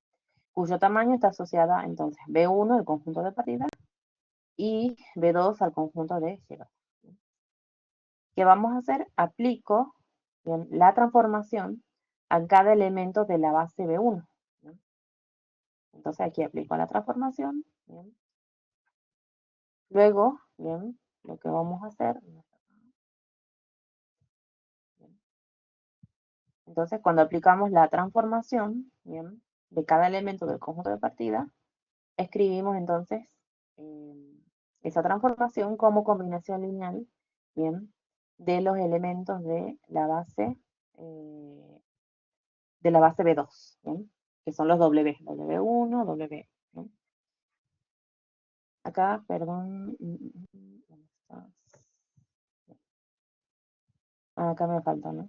cuyo tamaño está asociada entonces B1 al conjunto de partida y B2 al conjunto de llegada. ¿Qué vamos a hacer? Aplico, ¿bien?, la transformación a cada elemento de la base B1. ¿Bien? Entonces aquí aplico la transformación. ¿Bien? Luego, ¿bien?, lo que vamos a hacer. ¿Bien? Entonces cuando aplicamos la transformación, ¿bien?, de cada elemento del conjunto de partida, escribimos entonces esa transformación como combinación lineal, bien, de los elementos eh, de la base B2, ¿bien? Que son los W1, W. ¿Bien? Acá, perdón, ¿dónde estás? Ah, acá me falta, ¿no?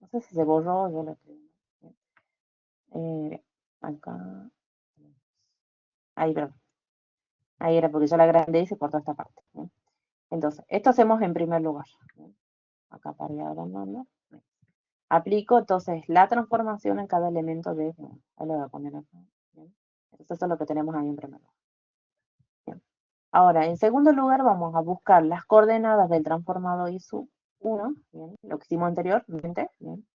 No sé si se borró o yo lo escribí. Acá, ahí, perdón. Ahí era porque yo la agrandé y se cortó esta parte. ¿Bien? Entonces, esto hacemos en primer lugar. ¿Bien? Acá para ir agrandando. Aplico entonces la transformación en cada elemento de, bueno, ahí lo voy a poner acá. ¿Bien? Entonces eso es lo que tenemos ahí en primer lugar. Bien. Ahora, en segundo lugar, vamos a buscar las coordenadas del transformado I sub 1, ¿bien? Lo que hicimos anteriormente. ¿Bien?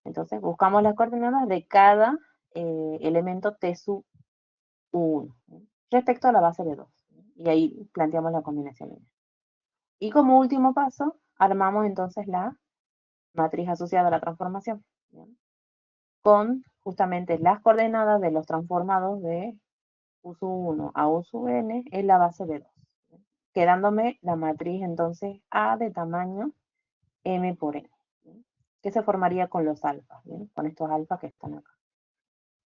Entonces, buscamos las coordenadas de cada elemento T sub 1, ¿bien? Respecto a la base de 2. Y ahí planteamos la combinación lineal. Y como último paso, armamos entonces la matriz asociada a la transformación, ¿bien? Con justamente las coordenadas de los transformados de U sub 1 a U sub n en la base de 2, ¿bien? Quedándome la matriz entonces A de tamaño m por n, ¿bien? Que se formaría con los alfas, ¿bien? Con estos alfas que están acá,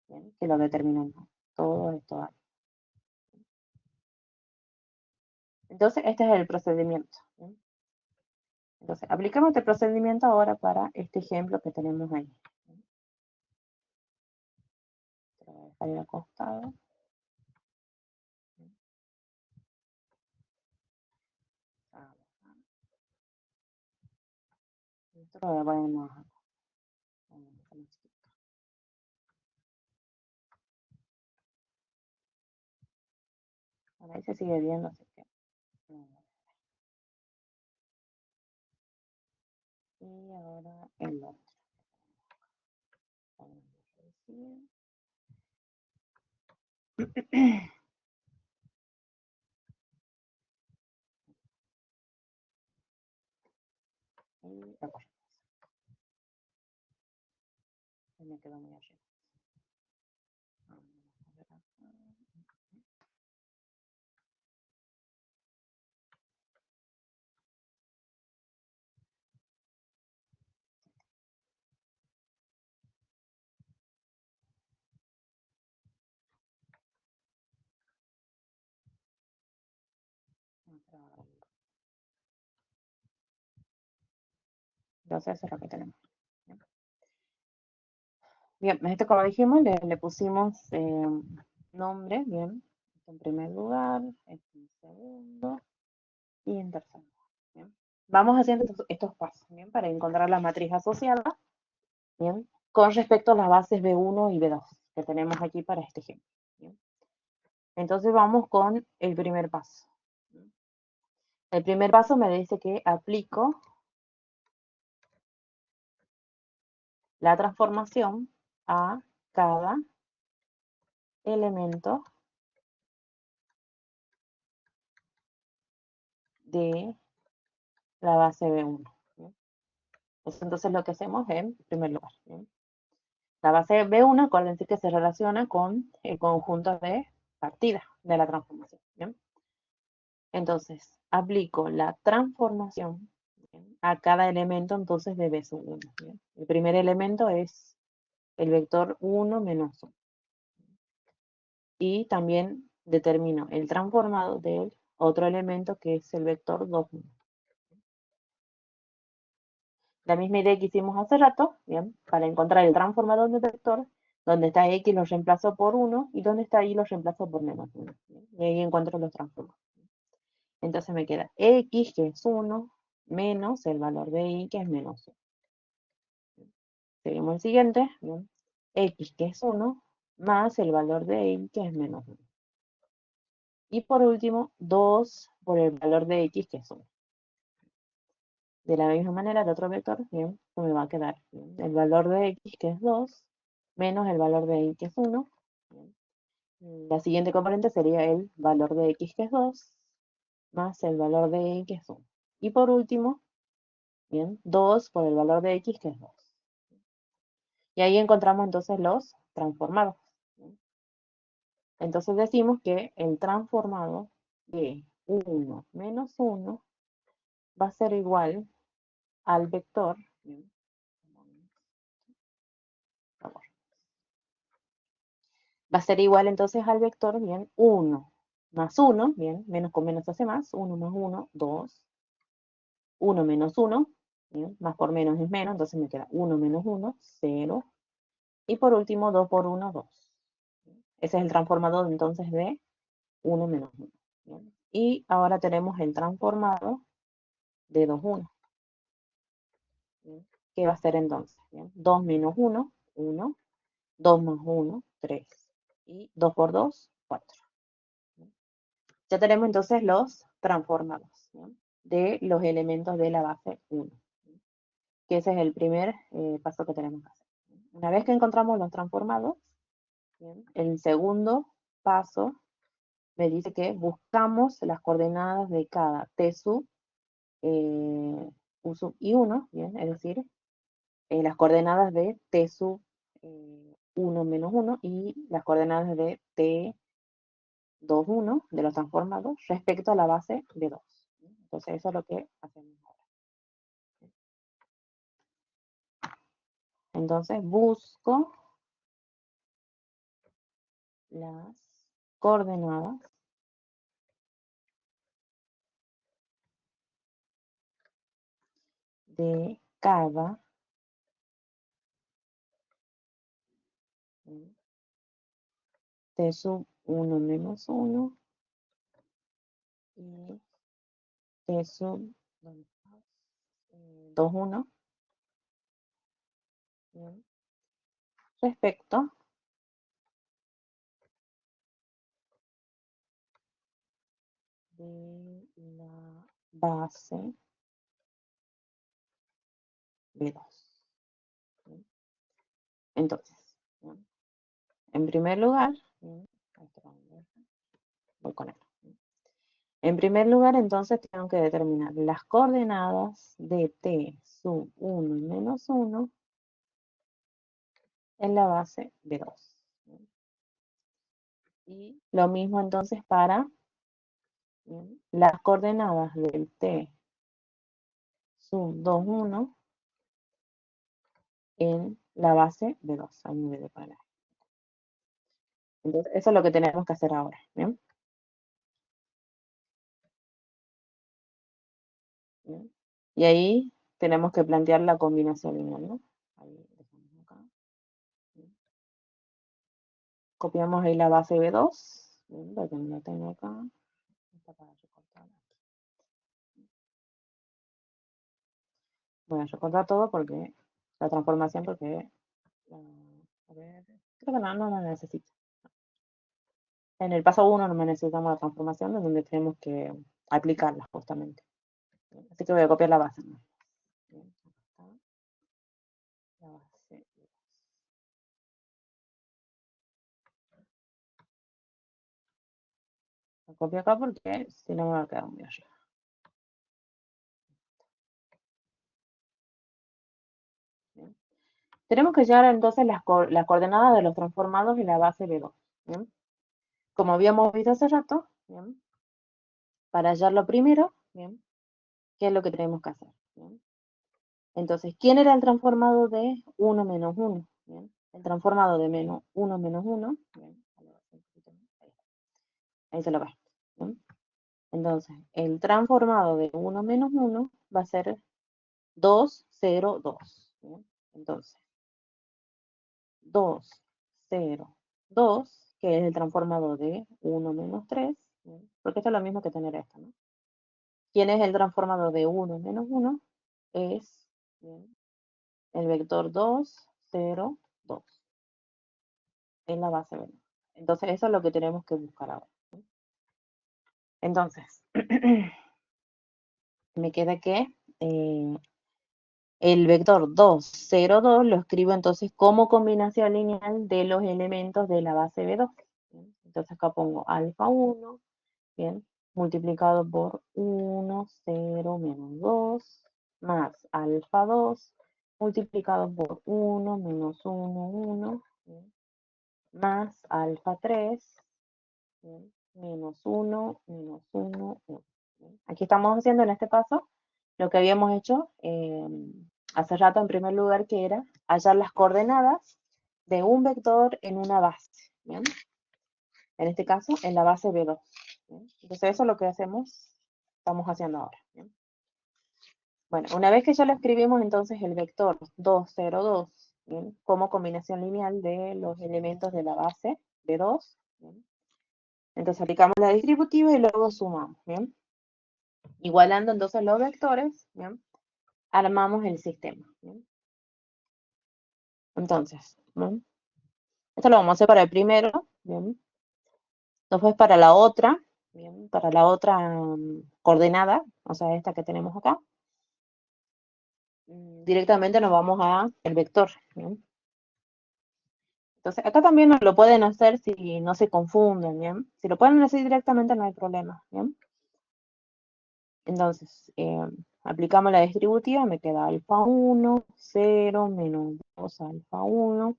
¿bien? Que lo determinan todos estos alfas. Entonces, este es el procedimiento, ¿bien? Entonces, aplicamos este procedimiento ahora para este ejemplo que tenemos ahí. Lo voy a dejar ahí acostado. Esto lo voy a poner más acá. Por ahí se sigue viendo, así que. Y ahora el otro. Y acá. Me quedó muy allí. Entonces, eso es lo que tenemos. Bien, este como dijimos, le pusimos nombre, bien. Esto en primer lugar, este en segundo y en tercer lugar. Bien. Vamos haciendo estos pasos, bien, para encontrar la matriz asociada, bien, con respecto a las bases B1 y B2 que tenemos aquí para este ejemplo. Bien. Entonces vamos con el primer paso. El primer paso me dice que aplico la transformación a cada elemento de la base B1. ¿Bien? Eso entonces lo que hacemos en primer lugar. ¿Bien? La base B1, acuérdense que se relaciona con el conjunto de partida de la transformación. ¿Bien? Entonces, aplico la transformación, ¿bien?, a cada elemento entonces de B sub 1. ¿Bien? El primer elemento es el vector 1 menos 1. Y también determino el transformado del otro elemento que es el vector 2. La misma idea que hicimos hace rato, bien, para encontrar el transformador del vector, donde está x lo reemplazo por 1 y donde está y lo reemplazo por menos 1. ¿Bien? Y ahí encuentro los transformados. Entonces me queda x, que es 1, menos el valor de y, que es menos 1. Seguimos el siguiente, ¿bien? X, que es 1, más el valor de y, que es menos 1. Y por último, 2 por el valor de x, que es 1. De la misma manera, el otro vector, bien, me va a quedar, bien, el valor de x, que es 2, menos el valor de y, que es 1. Bien. La siguiente componente sería el valor de x, que es 2, más el valor de y, que es 1. Y por último, bien, 2 por el valor de x, que es 2. Y ahí encontramos entonces los transformados. Bien. Entonces decimos que el transformado de 1 - 1 va a ser igual al vector, bien, va a ser igual entonces al vector, bien, 1 más 1, bien, menos con menos hace más, 1 más 1, 2, 1 - 1, bien, más por menos es menos, entonces me queda 1 - 1, 0, y por último 2 por 1, 2. Ese es el transformado entonces de 1 - 1. Bien. Y ahora tenemos el transformado de 2 1. Bien. ¿Qué va a ser entonces? Bien. 2 - 1, 1, 2 más 1, 3, y 2 por 2, 4. Ya tenemos entonces los transformados, ¿bien?, de los elementos de la base 1, que ese es el primer paso que tenemos que hacer. Una vez que encontramos los transformados, ¿bien?, el segundo paso me dice que buscamos las coordenadas de cada t sub, u sub y 1, ¿bien?, es decir, las coordenadas de t sub 1 menos 1 y las coordenadas de t 2, 1 de los transformados respecto a la base de 2. Entonces eso es lo que hacemos ahora. Entonces busco las coordenadas de cada t sub 1 menos 1 y t sub 2, 1, ¿bien?, respecto de la base de 2. Entonces, ¿bien?, en primer lugar, ¿bien?, voy con esto. En primer lugar, entonces, tengo que determinar las coordenadas de t sub 1 menos 1 en la base de 2. Y lo mismo entonces para, ¿bien?, las coordenadas del t sub 2, 1 en la base de 2, al nivel de parar. Entonces, eso es lo que tenemos que hacer ahora, ¿bien? ¿Bien? Y ahí tenemos que plantear la combinación lineal, ¿no? Ahí dejamos acá. ¿Bien? Copiamos ahí la base de 2, ¿bien?, porque no la tengo acá. Para recortar. Voy a recortar todo porque la transformación, porque a ver, creo que no la necesito. En el paso 1 no me necesitamos la transformación, en donde tenemos que aplicarla justamente. Así que voy a copiar la base, ¿no? Bien, acá está la base. La copio acá porque si no me va a quedar muy arriba. Bien. Tenemos que hallar entonces las coordenadas de los transformados en la base B2. ¿Bien? Como habíamos visto hace rato, ¿bien?, para hallarlo primero, ¿bien?, ¿qué es lo que tenemos que hacer? ¿Bien? Entonces, ¿quién era el transformado de 1 menos 1? ¿Bien? El transformado de 1 menos 1, ¿bien?, ahí se lo ve. ¿Bien? Entonces, el transformado de 1 menos 1 va a ser 2, 0, 2. ¿Bien? Entonces, 2, 0, 2, que es el transformado de 1 menos 3, ¿bien?, porque esto es lo mismo que tener esto, ¿no? ¿Quién es el transformado de 1 menos 1? Es, ¿bien?, el vector 2, 0, 2. Es la base 1. Entonces, eso es lo que tenemos que buscar ahora. Entonces, me queda que el vector 2, 0, 2 lo escribo entonces como combinación lineal de los elementos de la base B2. ¿Bien? Entonces acá pongo alfa 1, ¿bien?, multiplicado por 1, 0, menos 2, más alfa 2, multiplicado por 1, menos 1, 1, ¿bien?, más alfa 3, bien, menos 1, menos 1, 1. Aquí estamos haciendo en este paso lo que habíamos hecho hace rato en primer lugar, que era hallar las coordenadas de un vector en una base. ¿Bien? En este caso, en la base B2. ¿Bien? Entonces eso es lo que estamos haciendo ahora. ¿Bien? Bueno, una vez que ya lo escribimos, entonces el vector 2, 0, 2, ¿bien? Como combinación lineal de los elementos de la base B2. ¿Bien? Entonces aplicamos la distributiva y luego sumamos. ¿Bien? Igualando entonces los vectores, ¿bien? Armamos el sistema. ¿Bien? Entonces, ¿bien? Esto lo vamos a hacer para el primero, ¿bien? Después para la otra, ¿bien? Para la otra coordenada, o sea, esta que tenemos acá, directamente nos vamos a el vector, ¿bien? Entonces, acá también nos lo pueden hacer si no se confunden, ¿bien? Si lo pueden hacer directamente no hay problema, ¿bien? Entonces, aplicamos la distributiva, me queda alfa 1, 0, menos 2 alfa 1.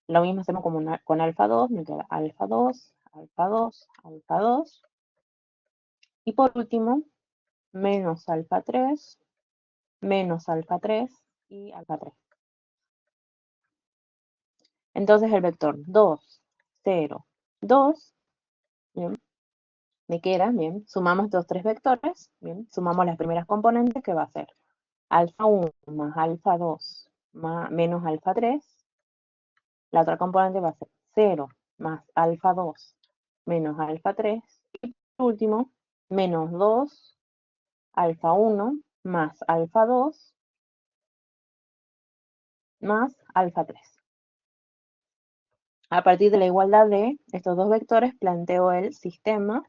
Lo mismo hacemos con alfa 2, me queda alfa 2, alfa 2, alfa 2. Y por último, menos alfa 3, menos alfa 3 y alfa 3. Entonces el vector 2, 0, 2, ¿bien? Me queda, bien, sumamos estos tres vectores, bien, sumamos las primeras componentes que va a ser alfa 1 más alfa 2 menos alfa 3, la otra componente va a ser 0 más alfa 2 menos alfa 3, y por último, menos 2 alfa 1 más alfa 2 más alfa 3. A partir de la igualdad de estos dos vectores, planteo el sistema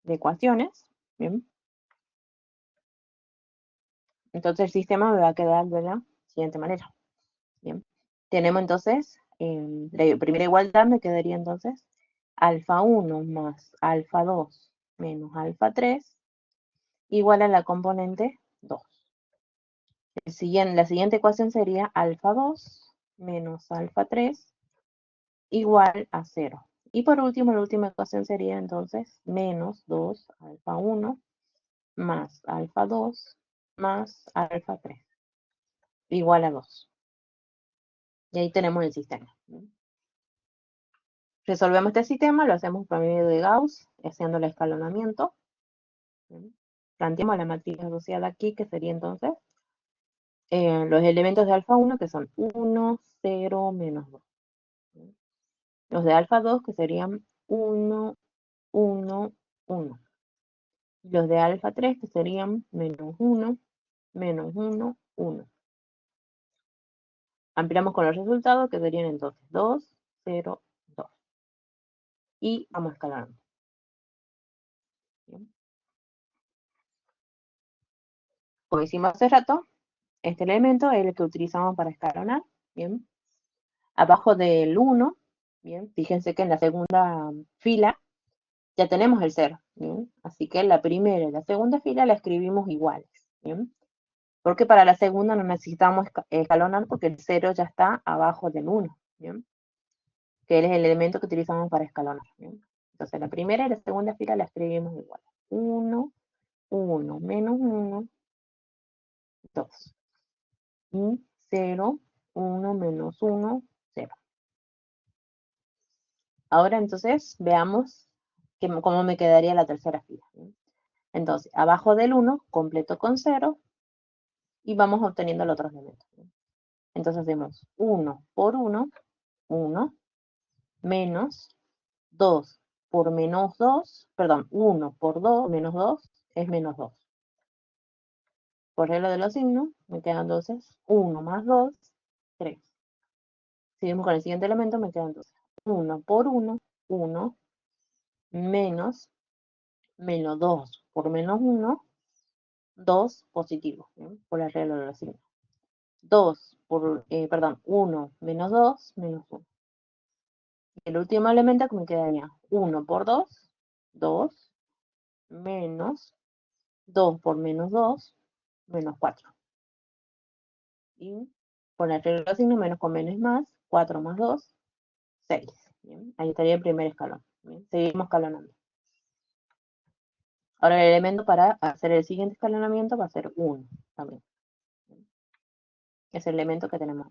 de ecuaciones. Bien. Entonces el sistema me va a quedar de la siguiente manera. Bien. Tenemos entonces, la primera igualdad me quedaría entonces alfa 1 más alfa 2 menos alfa 3 igual a la componente 2. La siguiente ecuación sería alfa 2 menos alfa 3 igual a 0. Y por último, la última ecuación sería entonces menos 2 alfa 1 más alfa 2 más alfa 3 igual a 2. Y ahí tenemos el sistema. Resolvemos este sistema, lo hacemos por medio de Gauss, haciendo el escalonamiento. Planteamos la matriz asociada aquí, que sería entonces los elementos de alfa 1, que son 1, 0, menos 2. Los de alfa 2, que serían 1, 1, 1. Los de alfa 3, que serían menos 1, menos 1, 1. Ampliamos con los resultados, que serían entonces 2, 0, 2. Y vamos escalando. ¿Bien? Como hicimos hace rato, este elemento es el que utilizamos para escalonar. Bien. Abajo del 1, bien, fíjense que en la segunda fila ya tenemos el 0. Bien. Así que la primera y la segunda fila la escribimos iguales. Bien. Porque para la segunda no necesitamos escalonar porque el 0 ya está abajo del 1. Bien. Que es el elemento que utilizamos para escalonar. ¿Bien? Entonces la primera y la segunda fila la escribimos igual. 1, 1, menos 1, 2. Y 0, 1, menos 1, 0. Ahora entonces veamos cómo me quedaría la tercera fila. ¿Bien? Entonces, abajo del 1, completo con 0, y vamos obteniendo los otros elementos. ¿Bien? Entonces hacemos 1 por 1, 1, menos 2 por menos 2, perdón, 1 por 2, menos 2, es menos 2. Por regla de los signos, me quedan entonces 1 más 2, 3. Seguimos con el siguiente elemento, me quedan entonces 1 por 1, 1, menos 2 por menos 1, 2 positivo, ¿bien? Por la regla de los signos. 1 menos 2, menos 1. Y el último elemento que me quedaría 1 por 2, 2, menos 2 por menos 2, menos 4. Y por la regla de los signos, menos con menos es más, 4 más 2, 6. ¿bien? Ahí estaría el primer escalón. ¿Bien? Seguimos escalonando. Ahora el elemento para hacer el siguiente escalonamiento va a ser 1 también. ¿Bien? Es el elemento que tenemos.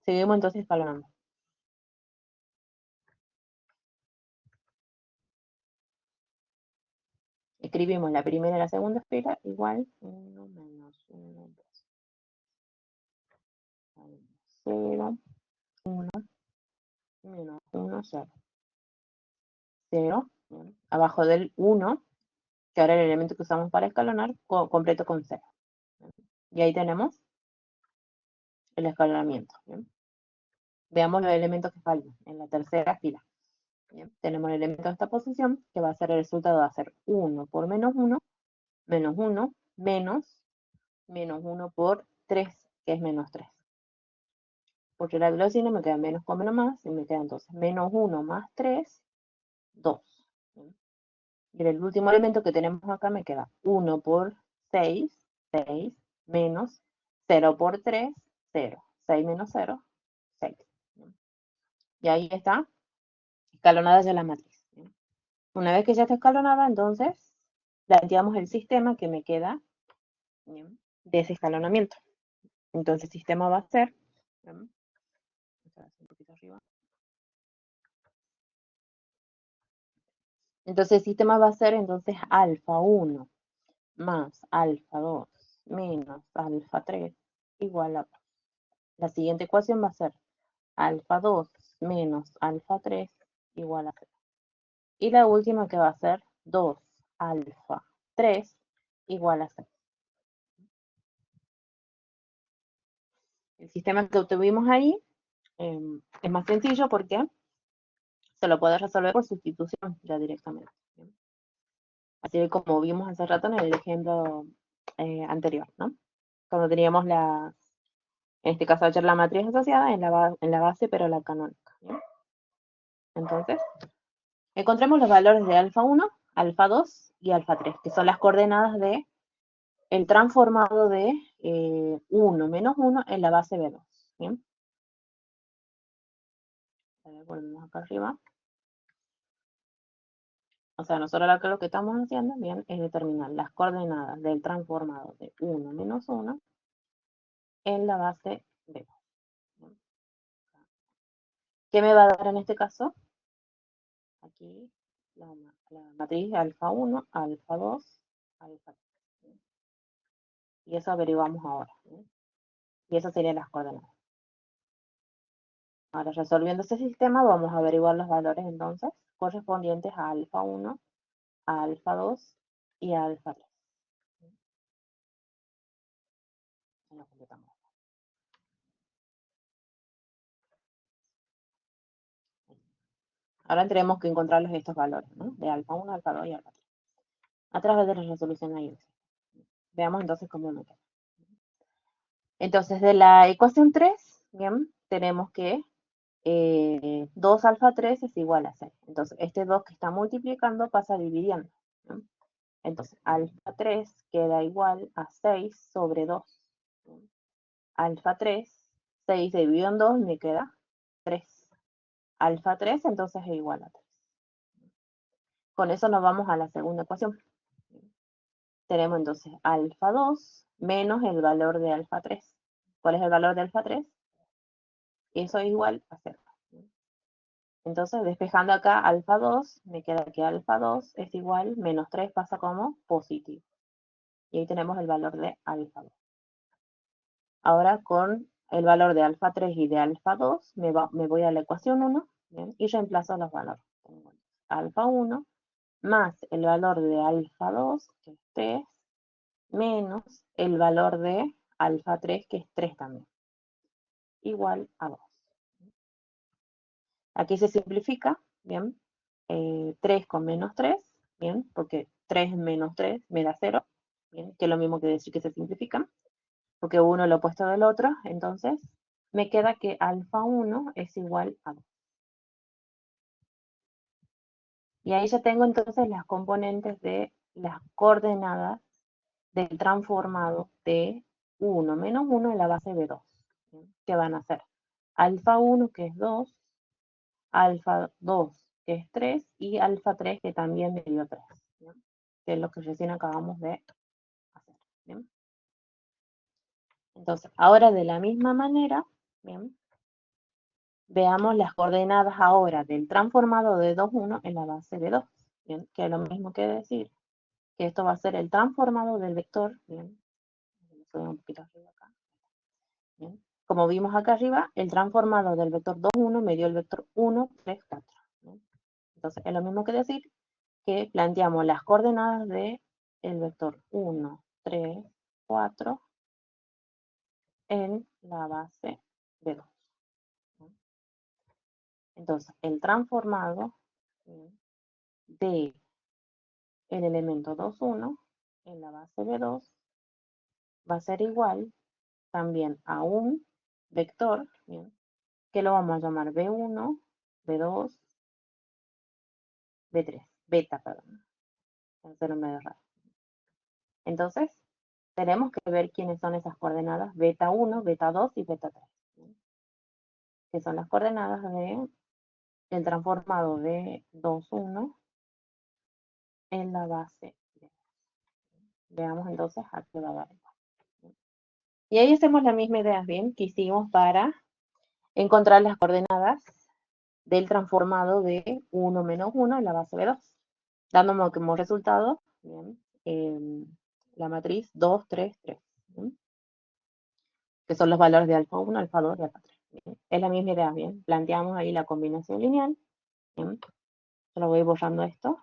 Seguimos entonces escalonando. Escribimos la primera y la segunda fila igual 1 menos 1, 2, 0, 1, menos 1, 0. 0, ¿bien? Abajo del 1, que ahora el elemento que usamos para escalonar, completo con 0. Y ahí tenemos el escalonamiento. ¿Bien? Veamos los elementos que faltan en la tercera fila. ¿Bien? Tenemos el elemento de esta posición, que va a ser el resultado, va a ser 1 por menos 1, menos 1 por 3, que es menos 3. Porque la velocina me queda menos con menos más, y me queda entonces menos 1 más 3, 2. ¿Bien? Y el último elemento que tenemos acá me queda 1 por 6, 6, menos 0 por 3, 0. 6 menos 0, 6. ¿Bien? Y ahí está escalonada ya la matriz. ¿Bien? Una vez que ya está escalonada, entonces planteamos el sistema que me queda, ¿bien?, de ese escalonamiento. Entonces el sistema va a ser, ¿bien?, un poquito arriba. Entonces el sistema va a ser entonces alfa 1 más alfa 2 menos alfa 3 igual a 2. La siguiente ecuación va a ser alfa 2 menos alfa 3 igual a 0. Y la última que va a ser 2 alfa 3 igual a 0. El sistema que obtuvimos ahí es más sencillo porque se lo puede resolver por sustitución ya directamente. ¿Bien? Así como vimos hace rato en el ejemplo anterior, ¿no? Cuando teníamos en este caso ayer la matriz asociada en la base, pero la canónica. ¿Bien? Entonces, encontremos los valores de alfa 1, alfa 2 y alfa 3, que son las coordenadas de el transformado de 1 menos 1 en la base B2. ¿Bien? Volvemos acá arriba. O sea, nosotros acá lo que estamos haciendo, bien, es determinar las coordenadas del transformado de 1 menos 1 en la base B2. ¿Bien? ¿Qué me va a dar en este caso? Aquí la matriz de alfa 1, alfa 2, alfa 3. ¿Bien? Y eso averiguamos ahora. ¿Bien? Y esas serían las coordenadas. Ahora, resolviendo este sistema, vamos a averiguar los valores entonces correspondientes a alfa 1, a alfa 2 y a alfa 3. Lo completamos. Ahora tenemos que encontrarlos estos valores, ¿no?, de alfa 1, alfa 2 y alfa 3, a través de la resolución ahí. Veamos entonces cómo me queda. Entonces, de la ecuación 3, bien, tenemos que 2 alfa 3 es igual a 6. Entonces, este 2 que está multiplicando pasa dividiendo. ¿No? Entonces, alfa 3 queda igual a 6 sobre 2. ¿No? Alfa 3, 6 dividido en 2 me queda 3. Alfa 3 entonces es igual a 3. Con eso nos vamos a la segunda ecuación. Tenemos entonces alfa 2 menos el valor de alfa 3. ¿Cuál es el valor de alfa 3? Eso es igual a 0. Entonces, despejando acá alfa 2, me queda que alfa 2 es igual, menos 3 pasa como positivo. Y ahí tenemos el valor de alfa 2. Ahora con el valor de alfa 3 y de alfa 2, me voy a la ecuación 1, ¿bien?, y reemplazo los valores. Tengo alfa 1 más el valor de alfa 2, que es 3, menos el valor de alfa 3, que es 3 también, igual a 2. Aquí se simplifica, ¿bien? 3 con menos 3, ¿bien? Porque 3 menos 3 me da 0, ¿bien? Que es lo mismo que decir que se simplifican, porque uno es lo opuesto del otro, entonces me queda que alfa 1 es igual a 2. Y ahí ya tengo entonces las componentes de las coordenadas del transformado de 1 menos 1 en la base B2, ¿bien?, que van a ser alfa 1 que es 2, alfa 2 que es 3 y alfa 3 que también me dio 3, ¿bien? Que es lo que recién acabamos de hacer. ¿Bien? Entonces, ahora de la misma manera, ¿bien? Veamos las coordenadas ahora del transformado de 2, 1 en la base de 2, ¿bien? Que es lo mismo que decir que esto va a ser el transformado del vector, ¿bien? Un poquito arriba acá, ¿bien? Como vimos acá arriba, el transformado del vector 2, 1 me dio el vector 1, 3, 4. ¿Bien? Entonces, es lo mismo que decir que planteamos las coordenadas del vector 1, 3, 4 en la base de 2. Entonces, el transformado de el elemento 2, 1 en la base de 2 va a ser igual también a un vector, ¿bien? Que lo vamos a llamar B1, B2, B3, beta, perdón, hacerlo medio raro. Entonces, tenemos que ver quiénes son esas coordenadas, beta 1, beta 2 y beta 3, ¿bien? Que son las coordenadas del transformado de 2, 1 en la base de 2. Veamos entonces a qué va a dar. Y ahí hacemos la misma idea, ¿bien? Que hicimos para encontrar las coordenadas del transformado de 1 menos 1 en la base de 2, dándome como resultado, ¿bien? La matriz 2, 3, 3, ¿bien? Que son los valores de alfa 1, alfa 2 y alfa 3. ¿Bien? Es la misma idea, ¿bien? Planteamos ahí la combinación lineal, ¿bien? Yo lo voy borrando esto.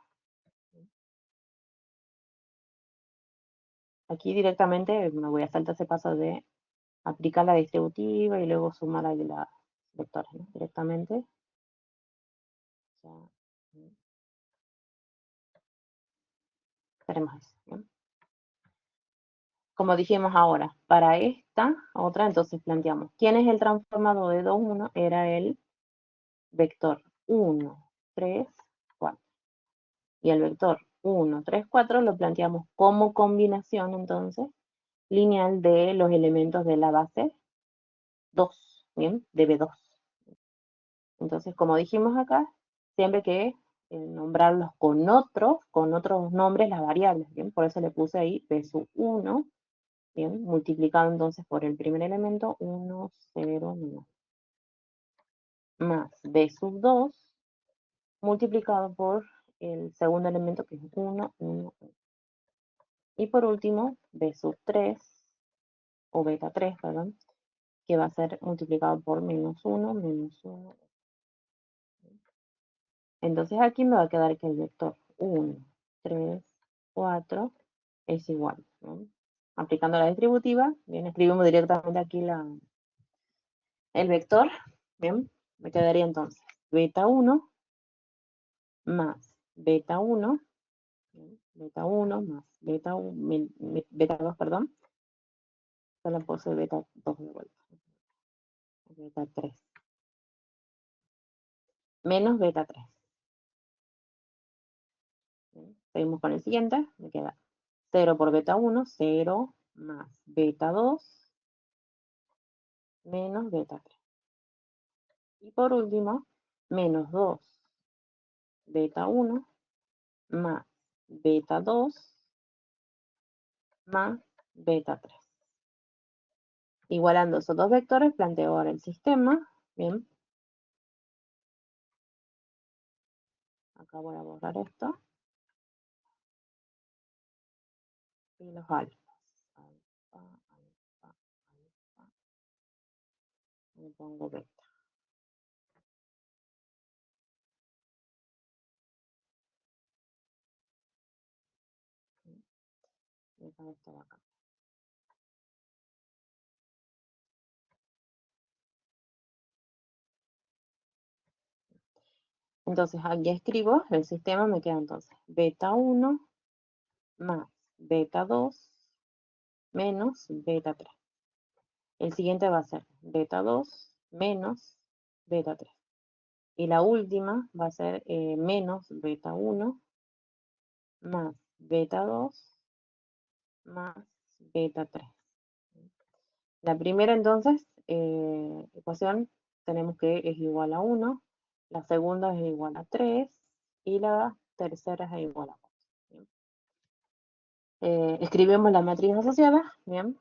Aquí directamente me voy a saltar ese paso de aplicar la distributiva y luego sumar ahí las vectores, ¿no? Directamente. Ya, haremos eso, ¿no? Como dijimos ahora, para esta otra, entonces planteamos, ¿quién es el transformado de 2, 1? Era el vector 1, 3, 4. Y el vector 1, 3, 4 lo planteamos como combinación, entonces, lineal de los elementos de la base 2, ¿bien? De B2. Entonces, como dijimos acá, siempre que nombrarlos con otros nombres las variables, ¿bien? Por eso le puse ahí B sub 1, ¿bien? Multiplicado entonces por el primer elemento, 1, 0, 1. Más B sub 2, multiplicado por el segundo elemento, que es 1, 1, 1. Y por último, B sub 3, o beta 3, perdón, que va a ser multiplicado por menos 1, menos 1. Entonces aquí me va a quedar que el vector 1, 3, 4 es igual, ¿no? Aplicando la distributiva, bien, escribimos directamente aquí el vector, bien, me quedaría entonces beta 1 más beta 1, beta 1 más beta 1, beta 2, perdón, solo puse beta 2 de vuelta, beta 3, menos beta 3. Seguimos con el siguiente, me queda 0 por beta 1, 0 más beta 2 menos beta 3. Y por último, menos 2 beta 1 más beta 2 más beta 3. Igualando esos dos vectores, planteo ahora el sistema. Bien. Acá voy a borrar esto. Y los alfas. Alfa, alfa, alfa. Le pongo beta. Dejo esto acá. Entonces aquí escribo el sistema, me queda entonces beta 1 más beta 2 menos beta 3. El siguiente va a ser beta 2 menos beta 3. Y la última va a ser menos beta 1 más beta 2 más beta 3. La primera entonces, ecuación tenemos que es igual a 1, la segunda es igual a 3 y la tercera es igual a 4. Escribimos la matriz asociada, bien,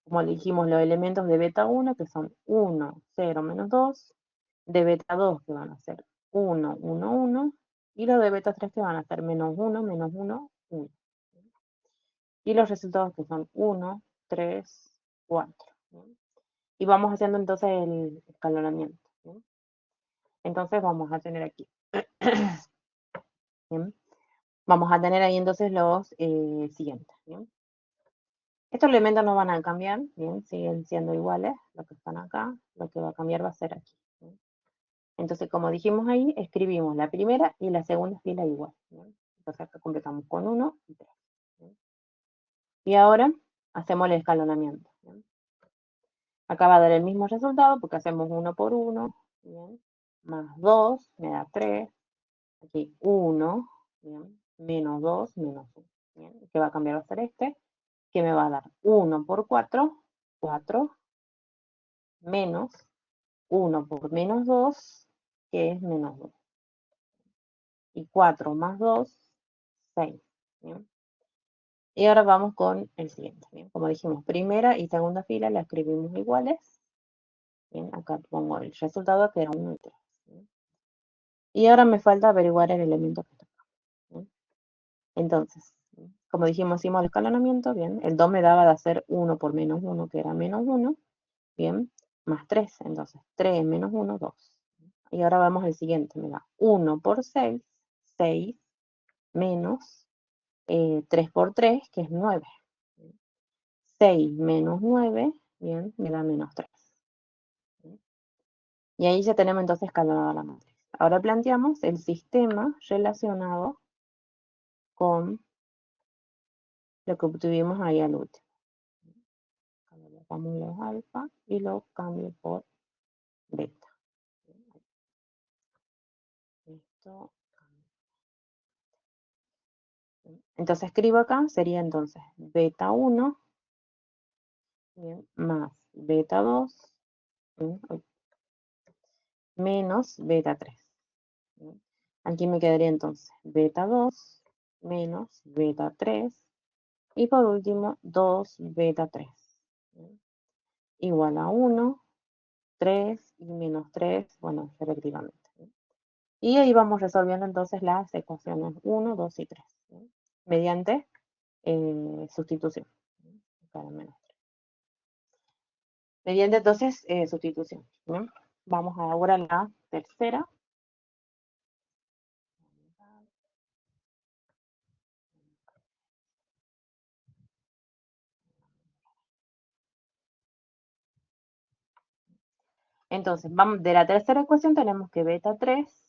como le dijimos los elementos de beta 1 que son 1, 0, menos 2, de beta 2 que van a ser 1, 1, 1, y los de beta 3 que van a ser menos 1, menos 1, 1. Y los resultados que son 1, 3, 4. Y vamos haciendo entonces el escalonamiento. ¿Bien? Entonces vamos a tener aquí. ¿Bien? Vamos a tener ahí entonces los siguientes. ¿Bien? Estos elementos no van a cambiar, ¿bien? Siguen siendo iguales, los que están acá. Lo que va a cambiar va a ser aquí. ¿Bien? Entonces, como dijimos ahí, escribimos la primera y la segunda fila igual. ¿Bien? Entonces acá completamos con 1 y 3. ¿Bien? Y ahora hacemos el escalonamiento. ¿Bien? Acá va a dar el mismo resultado porque hacemos 1 por 1, ¿bien? Más 2 me da 3. Aquí 1, ¿bien? Menos 2, menos 1. ¿Bien? ¿Qué va a cambiar? Va a ser este, que me va a dar 1 por 4, 4, menos 1 por menos 2, que es menos 2. Y 4 más 2, 6. ¿Bien? Y ahora vamos con el siguiente. ¿Bien? Como dijimos, primera y segunda fila la escribimos iguales. ¿Bien? Acá pongo el resultado que era 1 y 3. ¿Bien? Y ahora me falta averiguar el elemento que está acá. ¿Bien? Entonces, como dijimos, hicimos el escalonamiento, bien, el 2 me daba de hacer 1 por menos 1, que era menos 1, bien, más 3, entonces 3 menos 1, 2. Y ahora vamos al siguiente, me da 1 por 6, 6, menos 3 por 3, que es 9. 6 menos 9, bien, me da menos 3. Y ahí ya tenemos entonces escalonada la matriz. Ahora planteamos el sistema relacionado con lo que obtuvimos ahí al último. Le damos los alfa y lo cambio por beta. Esto. Entonces escribo acá, sería entonces beta 1, bien, más beta 2, bien, menos beta 3. Bien. Aquí me quedaría entonces beta 2 menos beta 3 y por último 2 beta 3. Bien. Igual a 1, 3 y menos 3, bueno, respectivamente. Bien. Y ahí vamos resolviendo entonces las ecuaciones 1, 2 y 3, ¿sí? Mediante sustitución. Mediante entonces sustitución. ¿Sí? Vamos ahora a la tercera. Entonces, vamos, de la tercera ecuación tenemos que beta 3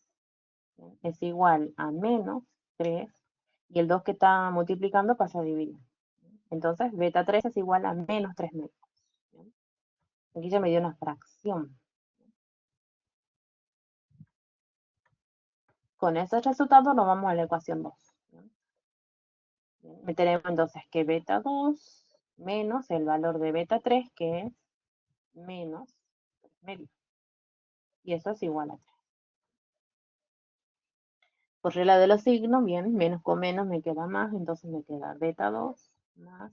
es igual a menos 3 y el 2 que está multiplicando pasa a dividir. Entonces, beta 3 es igual a menos 3 medios. Aquí ya me dio una fracción. Con ese resultado nos vamos a la ecuación 2. Tenemos entonces que beta 2 menos el valor de beta 3, que es menos 3 medios. Y eso es igual a 3. Por regla de los signos, bien, menos con menos me queda más, entonces me queda beta 2 más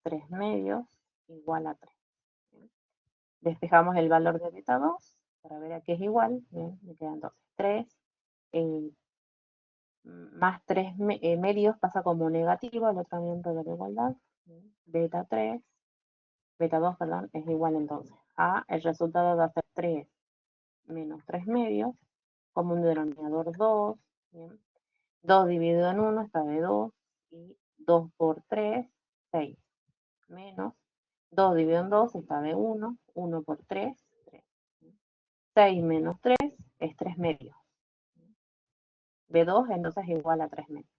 3 medios igual a 3. Despejamos el valor de beta 2 para ver a qué es igual. Bien, me queda entonces 3 más 3 medios pasa como negativo al otro miembro de la igualdad. Beta 3, beta 2, perdón, es igual entonces a el resultado de hacer 3 menos 3 medios, como un denominador 2, ¿bien? 2 dividido en 1 está de 2, y 2 por 3, 6, menos 2 dividido en 2 está de 1, 1 por 3, 3. 6 menos 3 es 3 medios. B2 entonces es igual a 3 medios.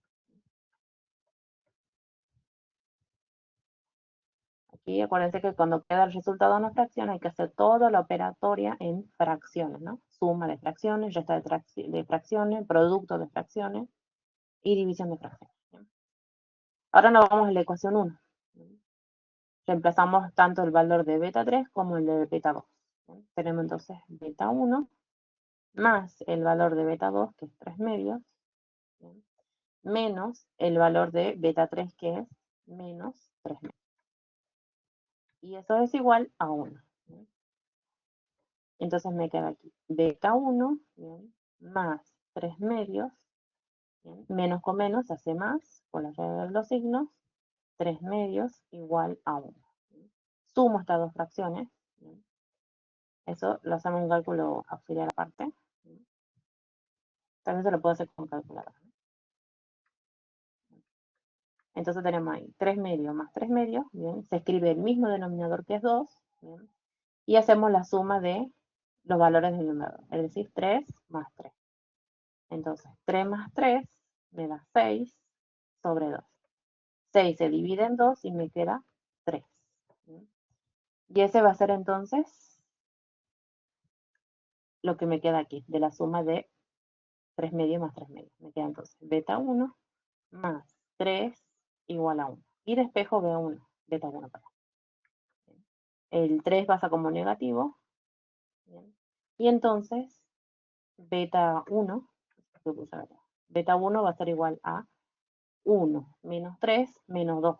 Aquí acuérdense que cuando queda el resultado de una fracción hay que hacer toda la operatoria en fracciones, ¿no? Suma de fracciones, resta de fracciones, producto de fracciones y división de fracciones. ¿Sí? Ahora nos vamos a la ecuación 1. Reemplazamos tanto el valor de beta 3 como el de beta 2. ¿bien? Tenemos entonces beta 1 más el valor de beta 2, que es 3 medios, ¿bien? Menos el valor de beta 3, que es menos 3 medios. Y eso es igual a 1. ¿Bien? Entonces me queda aquí beta 1, ¿bien? Más 3 medios, ¿bien? Menos con menos hace más, por la regla de los signos, 3 medios igual a 1. ¿Bien? Sumo estas dos fracciones, ¿bien? Eso lo hacemos un cálculo auxiliar aparte. ¿Bien? También se lo puedo hacer con calculadora. Entonces tenemos ahí 3 medios más 3 medios, ¿bien? Se escribe el mismo denominador que es 2, ¿bien? Y hacemos la suma de los valores del numerador, es decir, 3 más 3. Entonces, 3 más 3 me da 6 sobre 2. 6 se divide en 2 y me queda 3. ¿Bien? Y ese va a ser entonces lo que me queda aquí, de la suma de 3 medios más 3 medios. Me queda entonces beta 1 más 3 igual a 1. Y despejo B1, beta 1 para. El 3 pasa como negativo. ¿Bien? Y entonces beta 1, beta 1 va a ser igual a 1 menos 3 menos 2.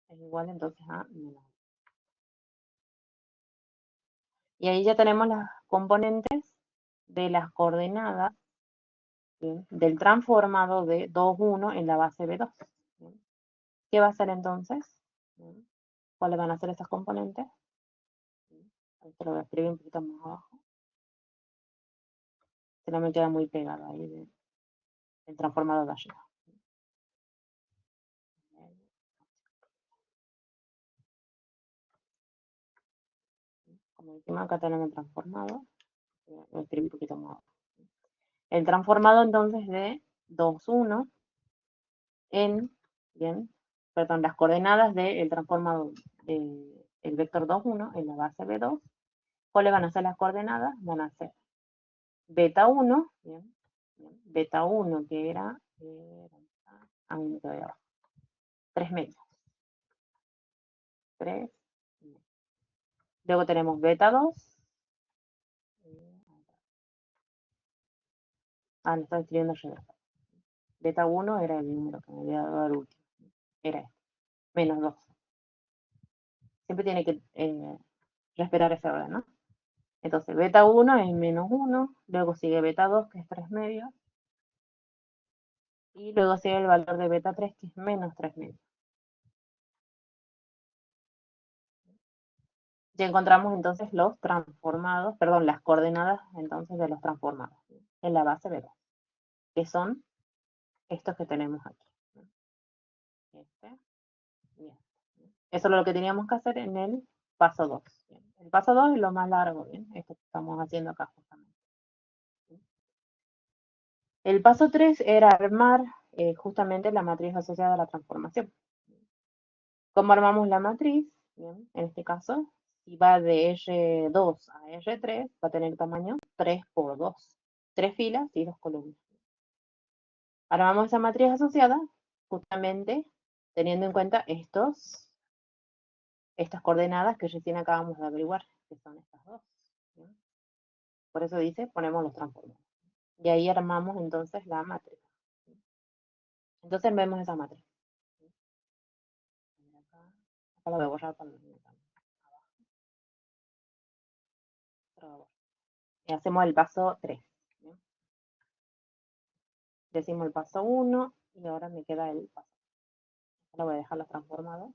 Es igual entonces a menos 2. Y ahí ya tenemos las componentes de las coordenadas, ¿bien? Del transformado de 2, 1 en la base B2. ¿Bien? ¿Qué va a ser entonces? ¿Bien? ¿Cuáles van a ser esas componentes? Esto lo voy a escribir un poquito más abajo. Si no me queda muy pegado ahí el transformado de allá. Como dijimos, acá tenemos el transformado. Voy a escribir un poquito más abajo. El transformado entonces de 2, 1 en, bien, perdón, las coordenadas del transformado del vector 2, 1 en la base B2. ¿Cuáles van a ser las coordenadas? Van a ser beta 1, bien, beta 1 que era, ahí me quedé abajo, 3 medios. 3. Luego tenemos beta 2. Lo estoy escribiendo yo. Beta 1 era el número que me había dado el último. Era este, menos 2. Siempre tiene que respetar ese orden, ¿no? Entonces, beta 1 es menos 1, luego sigue beta 2, que es 3 medios, y luego sigue el valor de beta 3, que es menos 3 medios. Ya encontramos entonces los transformados, perdón, las coordenadas entonces de los transformados en la base beta, que son estos que tenemos aquí. Este y este. Eso es lo que teníamos que hacer en el paso 2. El paso 2 es lo más largo, ¿bien? Esto que estamos haciendo acá justamente. El paso 3 era armar justamente la matriz asociada a la transformación. ¿Cómo armamos la matriz? Bien, en este caso, si va de R2 a R3, va a tener tamaño 3 por 2. 3 filas y 2 columnas. Armamos esa matriz asociada justamente teniendo en cuenta estas coordenadas que recién acabamos de averiguar, que son estas dos. ¿Bien? Por eso dice, ponemos los transformados. Y ahí armamos entonces la matriz. Entonces vemos esa matriz. Acá lo voy a borrar para y hacemos el paso 3. ¿Bien? Decimos el paso 1 y ahora me queda el paso. Ahora voy a dejarlo transformado.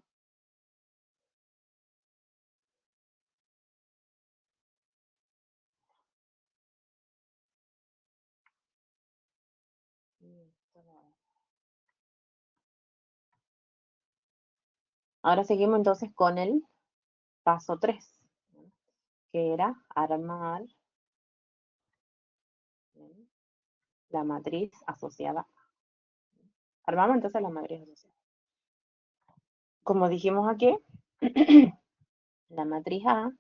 Ahora seguimos entonces con el paso 3, que era armar la matriz asociada. Armamos entonces la matriz asociada. Como dijimos aquí, la matriz A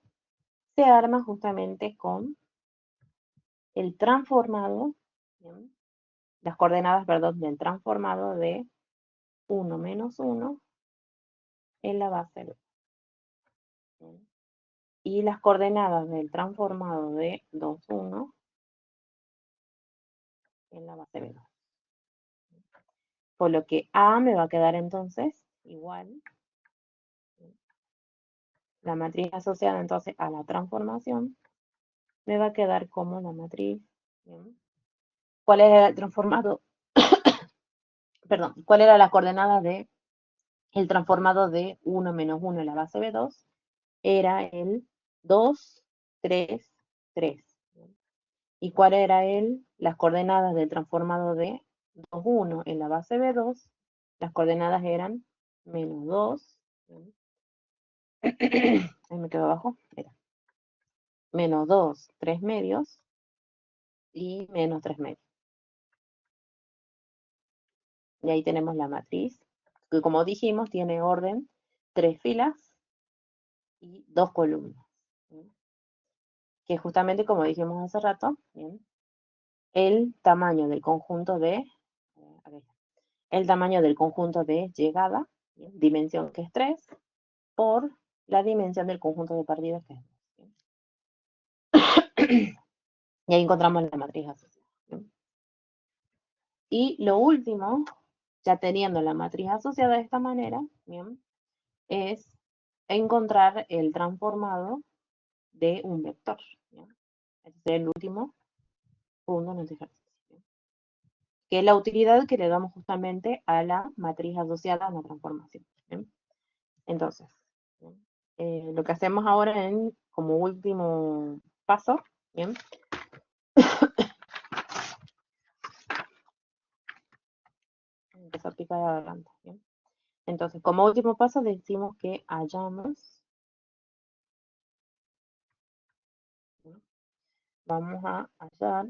se arma justamente con el transformado, ¿bien? Las coordenadas, perdón, del transformado de 1 menos 1 en la base B. ¿Bien? y las coordenadas del transformado de 2, 1 en la base B2. Por lo que A me va a quedar entonces igual, la matriz asociada entonces a la transformación, me va a quedar como la matriz, ¿bien? ¿Cuál era el transformado? Perdón, ¿cuál era la coordenada de el transformado de 1 menos 1 en la base B2? Era el 2, 3, 3. ¿Y cuál era las coordenadas del transformado de 2, 1 en la base B2? Las coordenadas eran menos 2, ahí me quedo abajo, era menos 2, 3 medios y menos 3 medios. Y ahí tenemos la matriz, que como dijimos tiene orden 3 filas y 2 columnas. ¿Sí? Que justamente como dijimos hace rato, ¿bien? El tamaño del conjunto de, el tamaño del conjunto de llegada, ¿bien? Dimensión que es 3, por la dimensión del conjunto de partidas que es 2. Y ahí encontramos la matriz asociada. ¿Bien? Y lo último, ya teniendo la matriz asociada de esta manera, ¿bien? Es encontrar el transformado de un vector. ¿Bien? Este es el último punto en este ejercicio. ¿Bien? Que es la utilidad que le damos justamente a la matriz asociada a la transformación. ¿Bien? Entonces, ¿bien? Lo que hacemos ahora como último paso, ¿bien? Empezar a picar adelante, ¿bien? Entonces, como último paso decimos que hallamos, ¿no? Vamos a hallar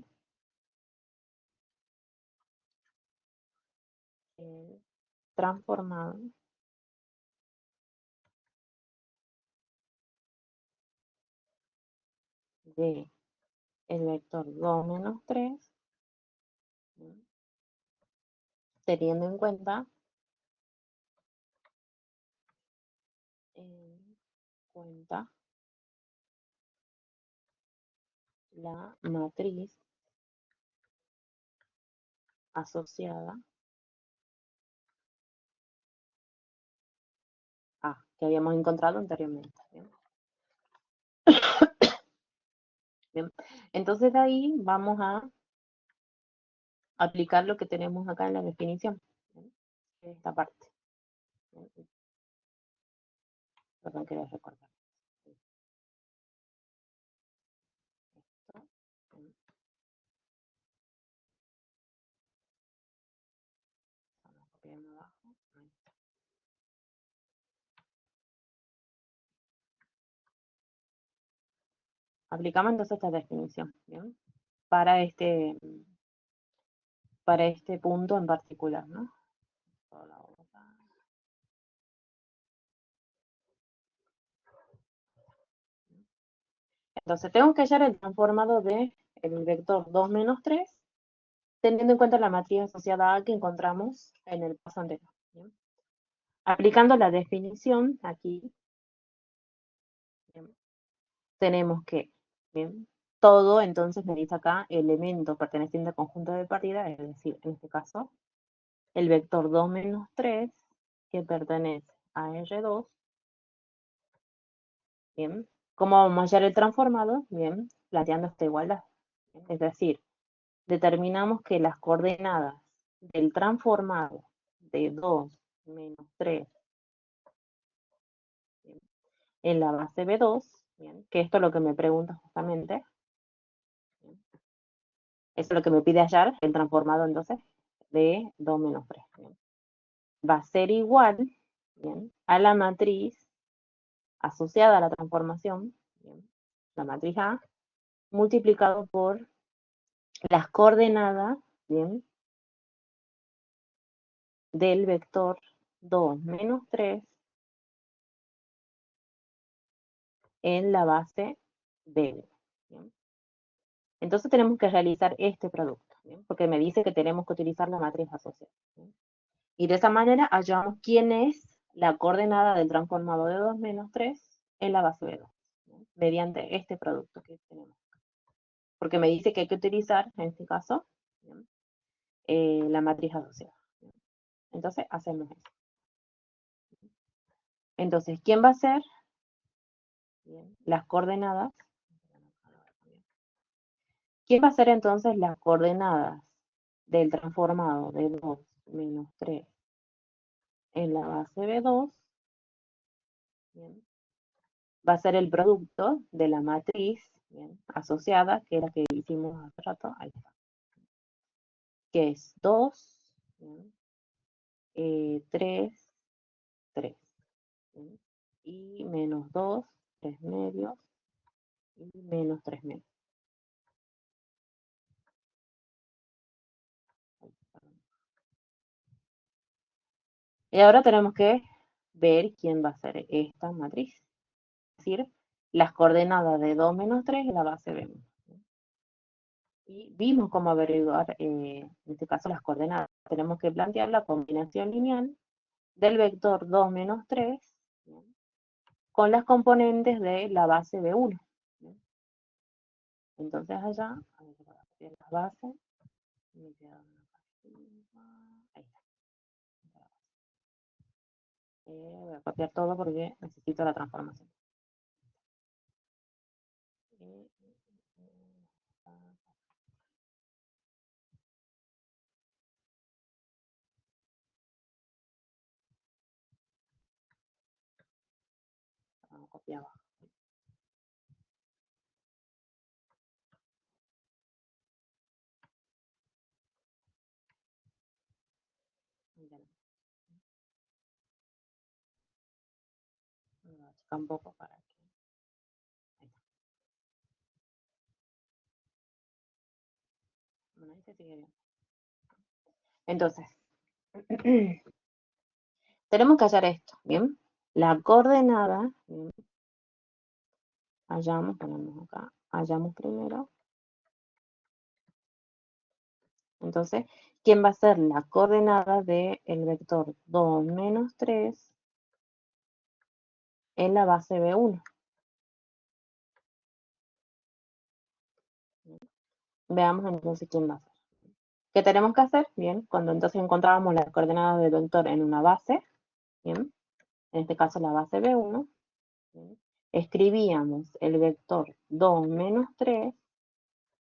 el transformado de el vector 2 menos 3, ¿no? Teniendo en cuenta la matriz asociada a que habíamos encontrado anteriormente. ¿Bien? Bien. Entonces de ahí vamos a aplicar lo que tenemos acá en la definición, ¿bien? Esta parte. ¿Bien? Perdón, quería recordar. Esto, ¿bien? Vamos copiando abajo. Ahí. Aplicamos entonces esta definición, ¿bien? Para este, para este punto en particular, ¿no? Entonces tengo que hallar el transformado de el vector 2 menos 3, teniendo en cuenta la matriz asociada a que encontramos en el paso anterior. ¿Bien? Aplicando la definición aquí, ¿bien? Tenemos que, ¿bien? Todo entonces me dice acá elemento perteneciente al conjunto de partida, es decir, en este caso, el vector 2 menos 3 que pertenece a R2. Bien. ¿Cómo vamos a hallar el transformado? Bien, planteando esta igualdad. ¿Bien? Es decir, determinamos que las coordenadas del transformado de 2 menos 3, ¿bien? En la base B2, ¿bien? Que esto es lo que me pregunta justamente, ¿bien? Eso es lo que me pide hallar, el transformado entonces de 2 menos 3. ¿Bien? Va a ser igual, ¿bien? A la matriz asociada a la transformación, ¿bien? La matriz A, multiplicado por las coordenadas, ¿bien? Del vector 2 menos 3 en la base B. ¿Bien? Entonces tenemos que realizar este producto, ¿bien? Porque me dice que tenemos que utilizar la matriz asociada. ¿Bien? Y de esa manera hallamos quién es la coordenada del transformado de 2 menos 3 en la base B2. ¿Bien? mediante este producto que tenemos. Porque me dice que hay que utilizar, en este caso, ¿bien? La matriz asociada. ¿Bien? Entonces, hacemos eso. Entonces, ¿quién va a ser? Bien, las coordenadas. ¿Quién va a ser entonces las coordenadas del transformado de 2 menos 3 en la base B2? Bien, va a ser el producto de la matriz, bien, asociada, que era la que hicimos hace rato, ahí está, que es 2, bien, 3, 3, bien, y menos 2, 3 medios, y menos 3 medios. Y ahora tenemos que ver quién va a ser esta matriz, es decir, las coordenadas de 2 menos 3 en la base B1. Y vimos cómo averiguar, en este caso, las coordenadas. Tenemos que plantear la combinación lineal del vector 2 menos 3, ¿bien?, con las componentes de la base B1. ¿Bien? Entonces allá, a ver, voy a copiar las bases. Me queda una casilla. Ahí está. Voy a copiar todo porque necesito la transformación. Copiaba. Tampoco para que. Ahí está. Bueno, ahí se sigue bien. Entonces, tenemos que hacer esto, ¿bien? La coordenada, ¿bien? Hallamos, ponemos acá, hallamos primero. Entonces, ¿quién va a ser la coordenada del vector 2 menos 3 en la base B1? Veamos entonces quién va a ser. ¿Qué tenemos que hacer? Bien, cuando entonces encontrábamos las coordenadas del vector en una base, bien, en este caso la base B1, bien, escribíamos el vector 2 menos 3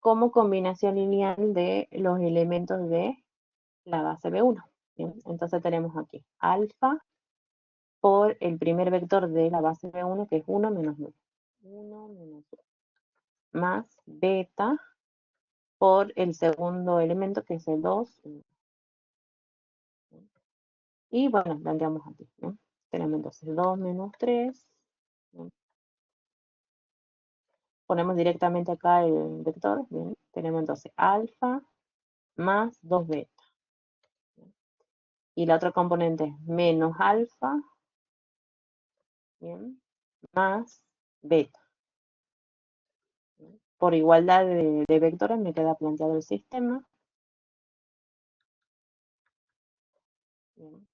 como combinación lineal de los elementos de la base B1. Bien, entonces tenemos aquí alfa por el primer vector de la base B1, que es 1 menos 2. 1 menos 2. Más beta por el segundo elemento, que es el 2. Y bueno, planteamos aquí, ¿no? Tenemos entonces 2 menos 3. ¿No? Ponemos directamente acá el vector. ¿Bien? Tenemos entonces alfa más 2 beta. ¿Bien? Y la otra componente es menos alfa, ¿bien?, más beta. ¿Bien? Por igualdad de vectores me queda planteado el sistema. ¿Bien?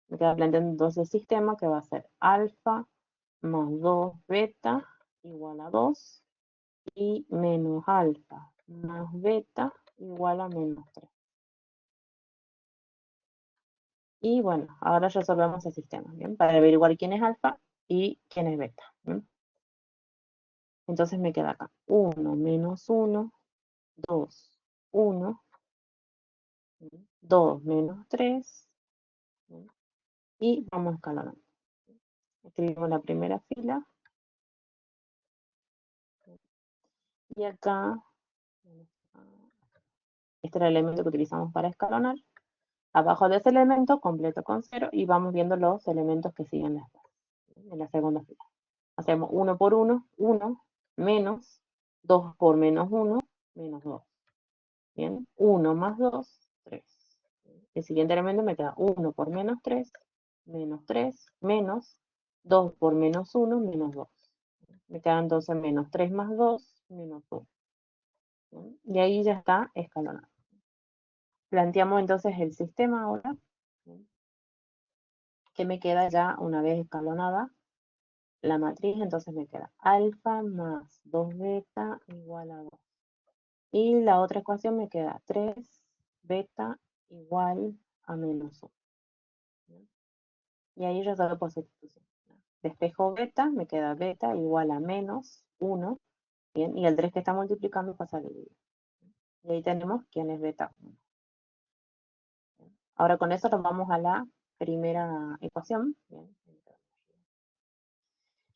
Me queda planteando entonces el sistema que va a ser alfa más 2 beta igual a 2 y menos alfa más beta igual a menos 3. Y bueno, ahora resolvemos el sistema, ¿bien?, para averiguar quién es alfa y quién es beta. ¿Bien? Entonces me queda acá 1 menos 1, 2, 1, 2 menos 3, ¿bien?, y vamos escalonando. Escribimos la primera fila. Y acá, este era el elemento que utilizamos para escalonar. Abajo de ese elemento, completo con 0, y vamos viendo los elementos que siguen después, en la segunda fila. Hacemos 1 por 1, 1, menos 2 por menos 1, menos 2. Bien, 1 más 2, 3. El siguiente elemento me queda 1 por menos 3, menos 3, menos 2 por menos 1, menos 2. Me queda entonces menos 3 más 2, menos 1. Bien, y ahí ya está escalonado. Planteamos entonces el sistema ahora, ¿bien?, que me queda ya una vez escalonada la matriz, entonces me queda alfa más 2 beta igual a 2. Y la otra ecuación me queda 3 beta igual a menos 1. Y ahí resuelvo por sustitución. Despejo beta, me queda beta igual a menos 1. Bien, y el 3 que está multiplicando pasa a dividir. Y ahí tenemos quién es beta 1. Ahora con eso nos vamos a la primera ecuación. Bien.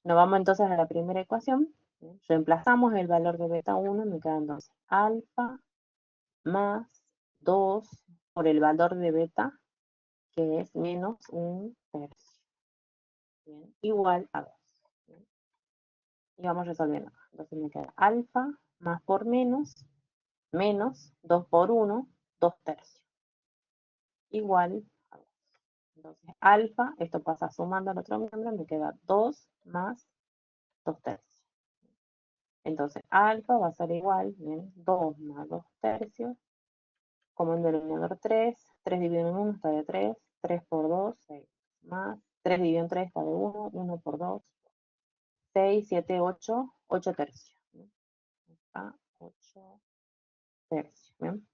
Nos vamos entonces a la primera ecuación. Bien. Reemplazamos el valor de beta 1, me queda entonces alfa más 2 por el valor de beta, que es menos 1/3. Bien, igual a 2. Bien. Y vamos resolviendo acá. Entonces me queda alfa más por menos 2 por 1, 2/3. Igual a 2. Entonces alfa, esto pasa sumando al otro miembro, me queda 2 más 2/3. Entonces alfa va a ser igual, bien, 2 más 2/3, como en denominador 3, 3 dividido en 1 está de 3, 3 por 2, 6, más 3 dividido en 3 está de 1, 1 por 2, 6, 7, 8, 8/3. Está 8/3. ¿Bien?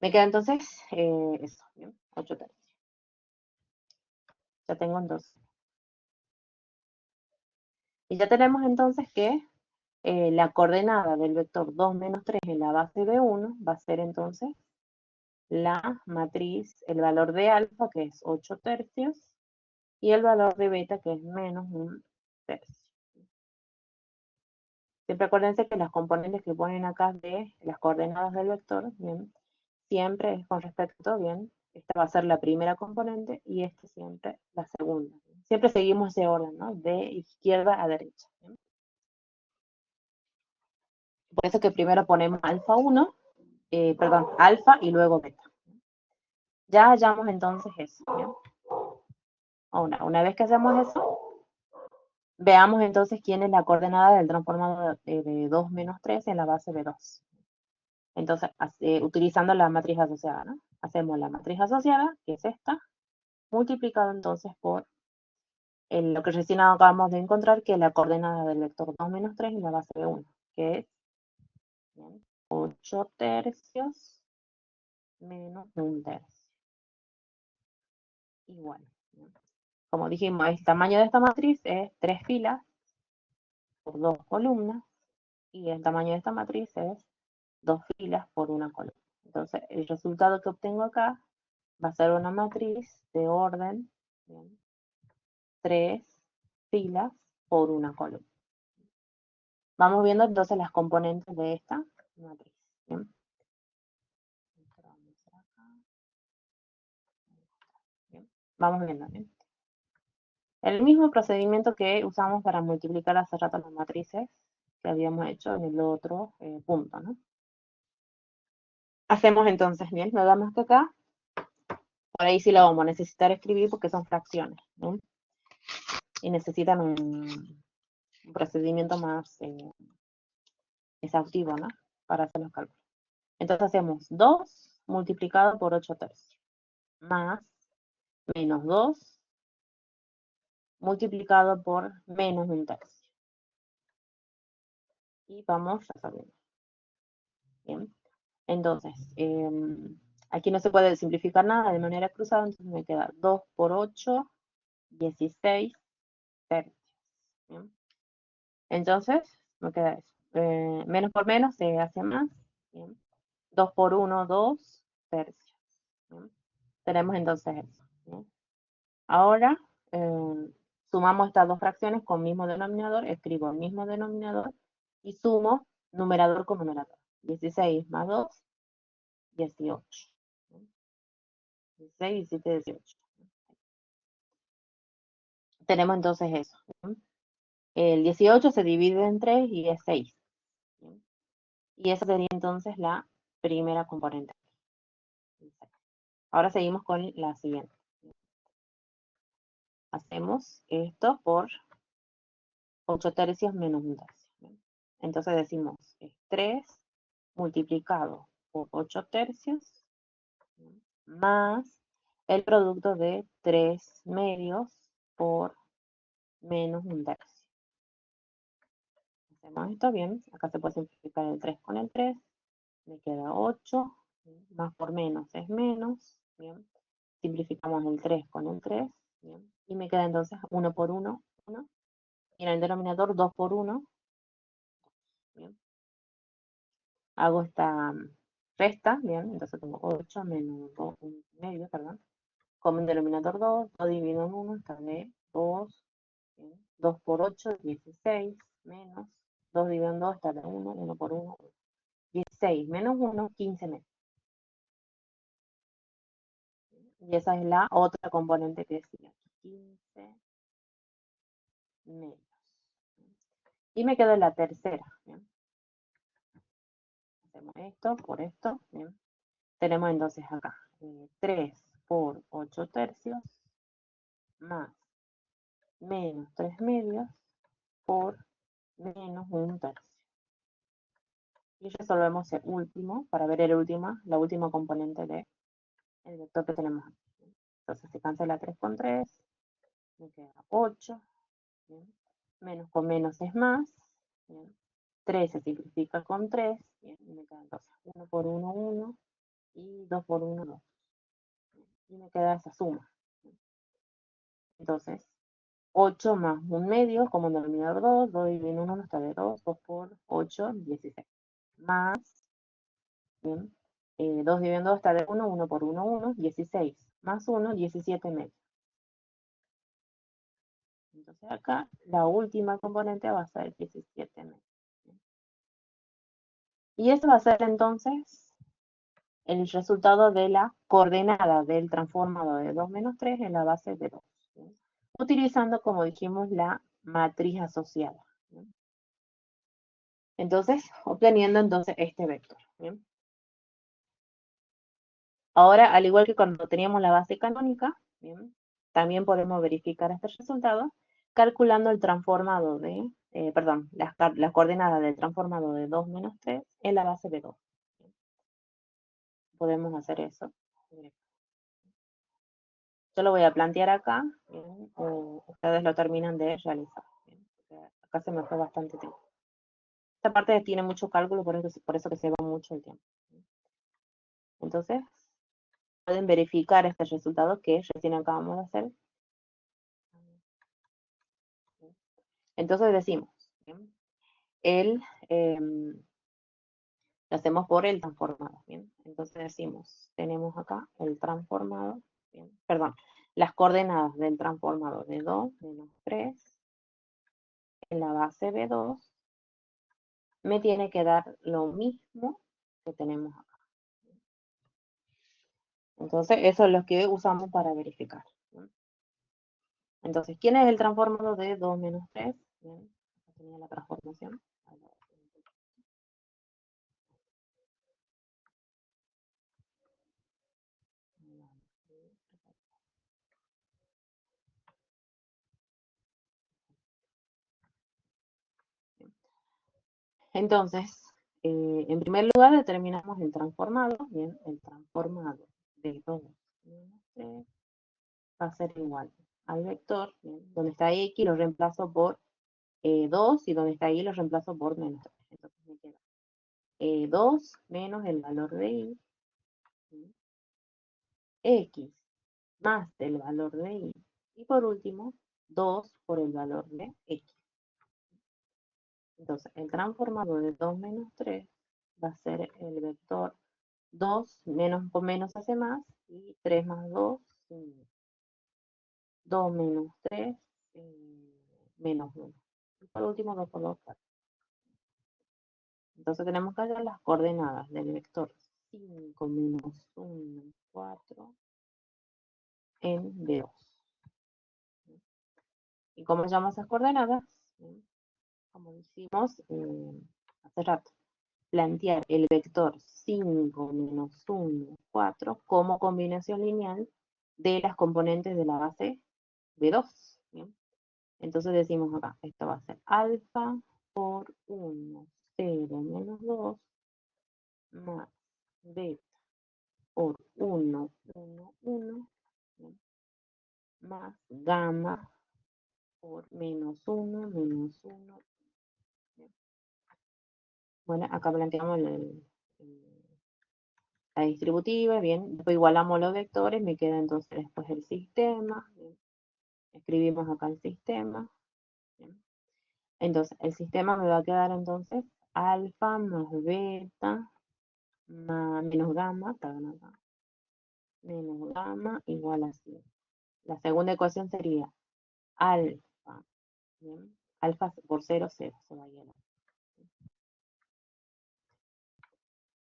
Me queda entonces eso, ¿bien? 8/3. Ya tengo entonces. Y ya tenemos entonces que la coordenada del vector 2 menos 3 en la base de 1 va a ser entonces la matriz, el valor de alfa, que es 8/3, y el valor de beta, que es menos 1/3. Siempre acuérdense que las componentes que ponen acá de las coordenadas del vector, bien, siempre es con respecto, bien, esta va a ser la primera componente y esta siempre la segunda. Siempre seguimos ese orden, ¿no? De izquierda a derecha. ¿Bien? Por eso que primero ponemos alfa 1, perdón, alfa y luego beta. Ya hallamos entonces eso. ¿Bien? Ahora, una vez que hacemos eso, veamos entonces quién es la coordenada del transformado de 2 menos 3 en la base de 2. Entonces, utilizando la matriz asociada, ¿no? Hacemos la matriz asociada, que es esta, multiplicado entonces por lo que recién acabamos de encontrar, que es la coordenada del vector 2 menos 3 en la base de 1, que es, ¿bien?, 8/3 menos 1/3. Igual. ¿Bien? Como dijimos, el tamaño de esta matriz es 3 filas por 2 columnas, y el tamaño de esta matriz es 2 filas por una columna. Entonces, el resultado que obtengo acá va a ser una matriz de orden, ¿bien?, 3 filas por una columna. Vamos viendo entonces las componentes de esta matriz. ¿Bien? Bien. Vamos viendo. ¿Bien? El mismo procedimiento que usamos para multiplicar hace rato las matrices que habíamos hecho en el otro punto, ¿no? Hacemos entonces, bien, nada más que acá, por ahí sí lo vamos a necesitar escribir porque son fracciones, ¿no? Y necesitan un procedimiento más exhaustivo, ¿no? Para hacer los cálculos. Entonces hacemos 2 multiplicado por 8/3, más menos 2 multiplicado por menos 1/3. Y vamos resolviendo. Bien. Entonces, aquí no se puede simplificar nada de manera cruzada, entonces me queda 2 por 8, 16 tercios. ¿Bien? Entonces, me queda eso. Menos por menos se hace más. ¿Bien? 2 por 1, 2 tercios. ¿Bien? Tenemos entonces eso. ¿Bien? Ahora, sumamos estas dos fracciones con mismo denominador, escribo el mismo denominador y sumo numerador con numerador. 16 más 2, 18. 16, 17, 18. Tenemos entonces eso. El 18 se divide en 3 y es 6. Y esa sería entonces la primera componente. Ahora seguimos con la siguiente. Hacemos esto por 8/3 menos 1/3. Entonces decimos 3 multiplicado por 8/3 más el producto de 3 medios por menos 1/3. Tenemos esto, bien. Acá se puede simplificar el 3 con el 3. Me queda 8. Más por menos es menos. Bien. Simplificamos el 3 con el 3. Bien. Y me queda entonces 1 por 1, 1. Y en el denominador 2 por 1. Bien. Hago esta resta. Bien. Entonces tengo 8 menos 2 medio, perdón. Como en denominador 2, 2 dividido en 1, está de 2. Bien. 2 por 8, 16, menos 2 dividido en 2 está de 1, 1 por 1, 16 menos 1, 15 menos. Y esa es la otra componente que decía aquí, 15 menos. Y me queda la tercera. ¿Bien? Hacemos esto por esto. ¿Bien? Tenemos entonces acá 3 por 8 tercios más menos 3 medios por menos 1 tercio. Y resolvemos el último, para ver la última componente del vector que tenemos aquí. Entonces se cancela 3 con 3, me queda 8, ¿bien? Menos con menos es más, ¿bien? 3 se simplifica con 3, ¿bien? Y me queda entonces 1 por 1, 1, y 2 por 1, 2. Y me queda esa suma. Entonces, 8 más 1 medio, como denominador 2, 2 dividido en 1 nos está de 2, 2 por 8, 16. Más, ¿bien? 2 dividido en 2 está de 1, 1 por 1, 1, 16. Más 1, 17 medios. Entonces acá la última componente va a ser 17 medios. Y eso va a ser entonces el resultado de la coordenada del transformado de 2 menos 3 en la base de 2. ¿Sí? Utilizando, como dijimos, la matriz asociada. ¿Sí? Entonces, obteniendo entonces este vector. ¿Sí? Ahora, al igual que cuando teníamos la base canónica, ¿bien? También podemos verificar este resultado calculando el transformado de, perdón, las coordenadas del transformado de 2 menos 3 en la base de 2. Podemos hacer eso. Yo lo voy a plantear acá, ¿bien? O ustedes lo terminan de realizar. ¿Bien? Acá se me fue bastante tiempo. Esta parte tiene mucho cálculo, por eso que se va mucho el tiempo. Entonces, pueden verificar este resultado que recién acabamos de hacer. Entonces decimos, ¿bien? El, lo hacemos por el transformado, ¿bien? Entonces decimos, tenemos acá el transformado, ¿bien? Perdón, las coordenadas del transformado de 2 menos 3 en la base de 2 me tiene que dar lo mismo que tenemos acá. Entonces, eso es lo que usamos para verificar. ¿Bien? Entonces, ¿quién es el transformado de 2 menos 3? Bien, acá tenía la transformación. Entonces, en primer lugar determinamos el transformado. Bien, el transformado de 2 menos 3 va a ser igual al vector, bien, donde está x lo reemplazo por 2 y donde está y lo reemplazo por menos 3. Entonces me queda 2 menos el valor de y, ¿sí? X más el valor de y. Y por último, 2 por el valor de x. Entonces, el transformado de 2 menos 3 va a ser el vector 2 menos por menos hace más, y 3 más 2, 2 menos 3, menos 1. Y por último, 2 por 2, 4. Entonces tenemos que hallar las coordenadas del vector 5 menos 1, 4 en B2. ¿Y cómo llamamos esas coordenadas? Como dijimos hace rato, plantear el vector 5 menos 1, 4 como combinación lineal de las componentes de la base B2. ¿Bien? Entonces decimos acá, esto va a ser alfa por 1, 0, menos 2, más beta por 1, 1, 1, ¿bien? Más gamma por menos 1, menos 1. ¿Bien? Bueno, acá planteamos la distributiva, bien, después igualamos los vectores, me queda entonces después el sistema, bien. Escribimos acá el sistema, bien. Entonces, el sistema me va a quedar entonces alfa más beta más menos gamma, perdón, acá, menos gamma igual a 100. La segunda ecuación sería alfa, bien, alfa por 0, 0, se va a llenar.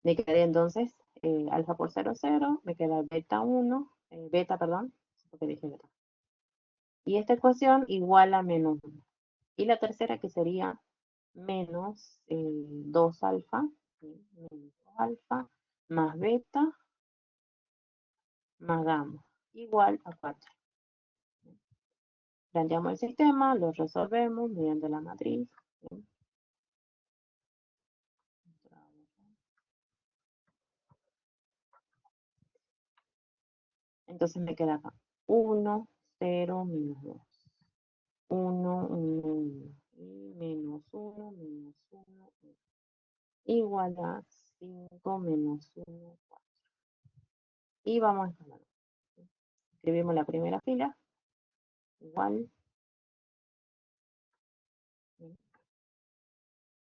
Me quedé entonces alfa por 0, 0, me queda beta 1, beta, perdón, porque dije beta. Y esta ecuación igual a menos 1. Y la tercera que sería menos 2 alfa, menos 2 alfa, más beta, más gamma, igual a 4. Planteamos el sistema, lo resolvemos mediante la matriz. Entonces me queda acá 1, 0, menos 2. 1, 1, 1. Y menos 1, menos 1, igual a 5 menos 1, 4. Y vamos a escalar. Escribimos la primera fila, igual.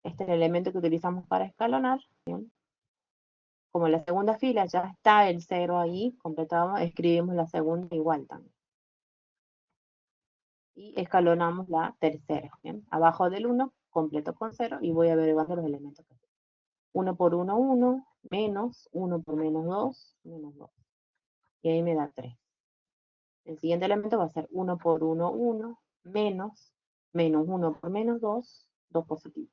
Este es el elemento que utilizamos para escalonar. Bien. Como en la segunda fila ya está el 0 ahí, completamos, escribimos la segunda igual también. Y escalonamos la tercera. ¿Bien? Abajo del 1, completo con 0, y voy averiguando los elementos que 1 por 1, 1, menos 1 por menos 2, menos 2. Y ahí me da 3. El siguiente elemento va a ser 1 por 1, 1, menos 1 por menos 2, 2 positivo.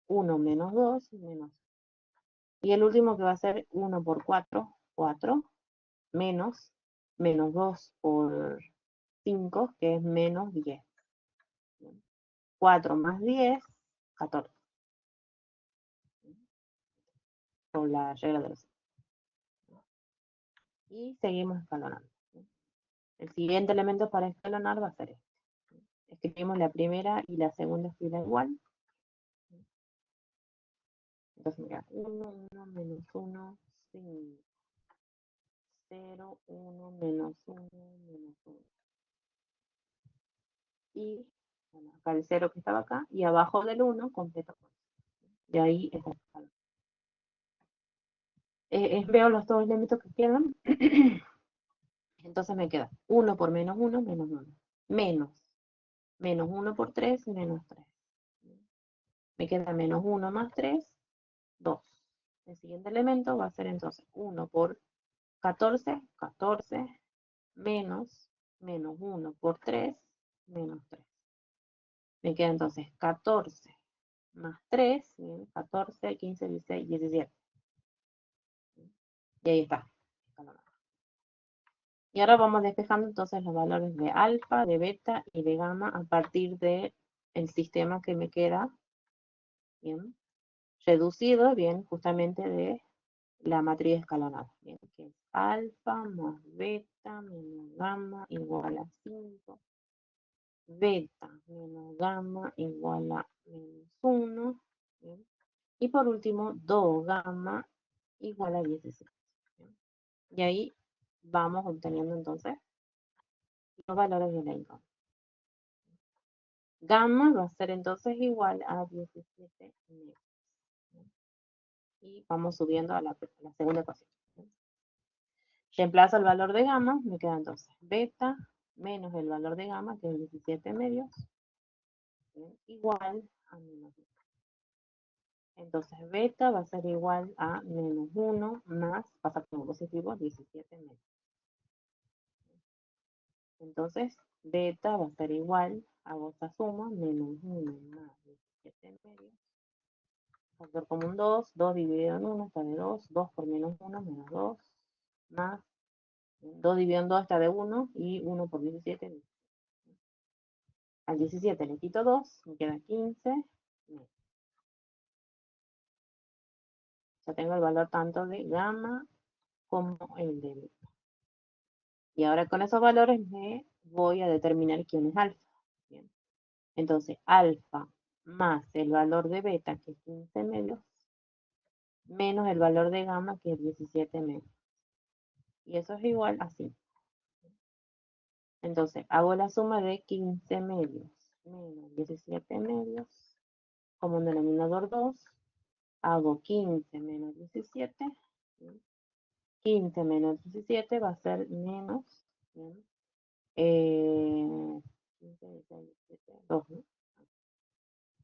1 menos 2, menos. Y el último que va a ser 1 por 4, 4, menos 2 por 5, que es menos 10. 4 más 10, 14. Por la regla de los. Y seguimos escalonando. El siguiente elemento para escalonar va a ser este. Escribimos la primera y la segunda fila igual. Entonces, mira, 1, 1, menos 1, 5, 0, 1, menos 1, menos 1. Y, bueno, acá el 0 que estaba acá, y abajo del 1, completo con. Y ahí está el escalón. Veo los dos elementos que quedan. Entonces me queda 1 por menos 1, menos 1. Menos 1 por 3, menos 3. Me queda menos 1 más 3, 2. El siguiente elemento va a ser entonces 1 por 14, 14, menos 1 por 3, menos 3. Me queda entonces 14 más 3, 14, 15, 16, 17. Y ahí está. Y ahora vamos despejando entonces los valores de alfa, de beta y de gamma a partir del sistema que me queda, bien, reducido, bien, justamente de la matriz escalonada, bien, que es alfa más beta menos gamma igual a 5, beta menos gamma igual a menos 1, bien, y por último 2 gamma igual a 16. Bien. Y ahí vamos obteniendo entonces los valores de la incógnita. Gamma va a ser entonces igual a 17 metros. Y vamos subiendo a la segunda ecuación. Reemplazo el valor de gamma, me queda entonces beta menos el valor de gamma, que es 17 medios, igual a menos 1. Entonces beta va a ser igual a menos 1 más, pasa como positivo, 17 medios. Entonces beta va a ser igual, hago esta suma, menos 1 más 17 medios. Factor común 2, 2 dividido en 1 está de 2, 2 por menos 1, menos 2, más 2 dividido en 2 está de 1, y 1 por 17. Al 17 le quito 2, me queda 15. Ya tengo el valor tanto de gamma como el de beta. Y ahora con esos valores me voy a determinar quién es alfa. Bien. Entonces, alfa más el valor de beta, que es 15 medios, menos el valor de gamma, que es 17 menos. Y eso es igual así. Entonces, hago la suma de 15 medios menos 17 medios, como un denominador 2, hago 15 menos 17, ¿sí? 15 menos 17 va a ser menos, ¿sí? 15, 16, 17, 2, ¿no?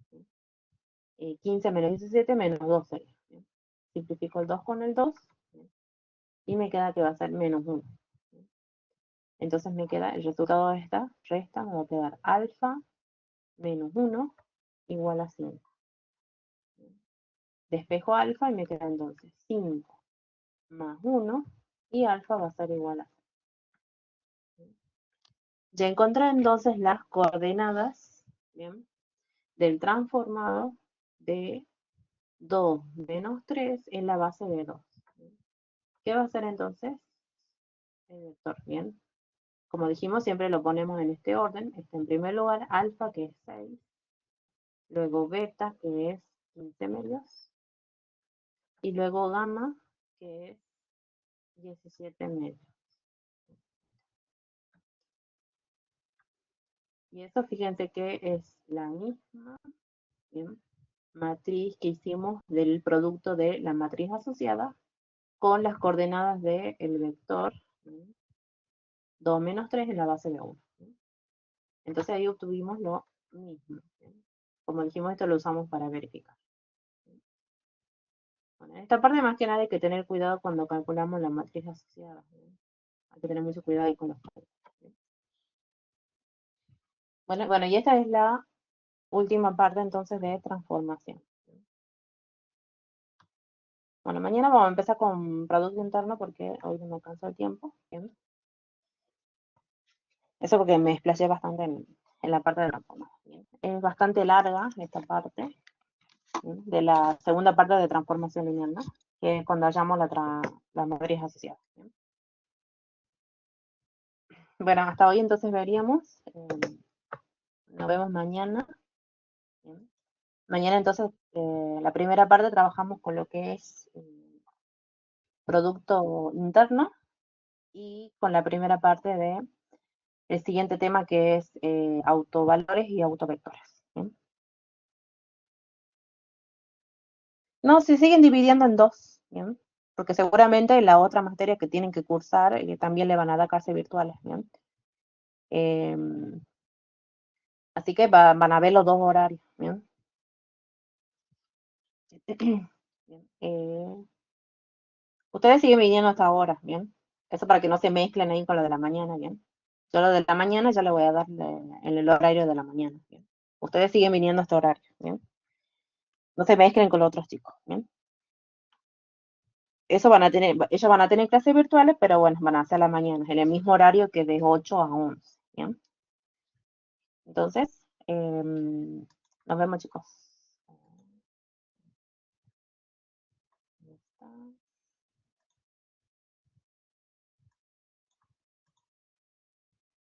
¿Sí? 15 menos 17 menos 2 sería, ¿sí? Simplifico el 2 con el 2, ¿sí? Y me queda que va a ser menos 1. ¿Sí? Entonces me queda el resultado de esta resta, me va a quedar alfa menos 1 igual a 5. Despejo alfa y me queda entonces 5 más 1 y alfa va a ser igual a 6. Ya encontré entonces las coordenadas, ¿bien?, del transformado de 2 menos 3 en la base de 2. ¿Qué va a ser entonces el vector? Bien, como dijimos, siempre lo ponemos en este orden. Está en primer lugar alfa, que es 6, luego beta, que es 15 medios, y luego gamma, que es 17 medios. Y eso, fíjense que es la misma, ¿bien?, matriz que hicimos del producto de la matriz asociada con las coordenadas del vector, ¿sí?, 2 menos 3 en la base de 1. ¿Sí? Entonces ahí obtuvimos lo mismo. ¿Sí? Como dijimos, esto lo usamos para verificar. ¿Sí? Bueno, en esta parte más que nada hay que tener cuidado cuando calculamos la matriz asociada. ¿Sí? Hay que tener mucho cuidado ahí con los cálculos. ¿Sí? Bueno, y esta es la última parte entonces de transformación. ¿Sí? Bueno, mañana vamos a empezar con producto interno porque hoy no me alcanzó el tiempo. ¿Bien? Eso porque me explayé bastante en la parte de transformación. ¿Bien? Es bastante larga esta parte, ¿sí?, de la segunda parte de transformación lineal, ¿no?, que es cuando hallamos la matriz asociada. ¿Sí? Bueno, hasta hoy entonces veríamos. Nos vemos mañana. ¿Sí? Mañana entonces, la primera parte trabajamos con lo que es producto interno y con la primera parte de el siguiente tema, que es autovalores y autovectores. ¿Sí? No, se siguen dividiendo en dos, ¿bien?, porque seguramente la otra materia que tienen que cursar también le van a dar clases virtuales. ¿Bien? Así que van a ver los dos horarios. ¿Bien? Bien. Ustedes siguen viniendo hasta ahora. ¿Bien? Eso para que no se mezclen ahí con lo de la mañana. ¿Bien? Yo lo de la mañana ya le voy a dar en el horario de la mañana. ¿Bien? Ustedes siguen viniendo a este horario. ¿Bien? No se mezclen con los otros chicos. ¿Bien? Eso ellos van a tener clases virtuales, pero bueno, van a hacer a la mañana, en el mismo horario que de 8 a 11. ¿Bien? Entonces, nos vemos, chicos.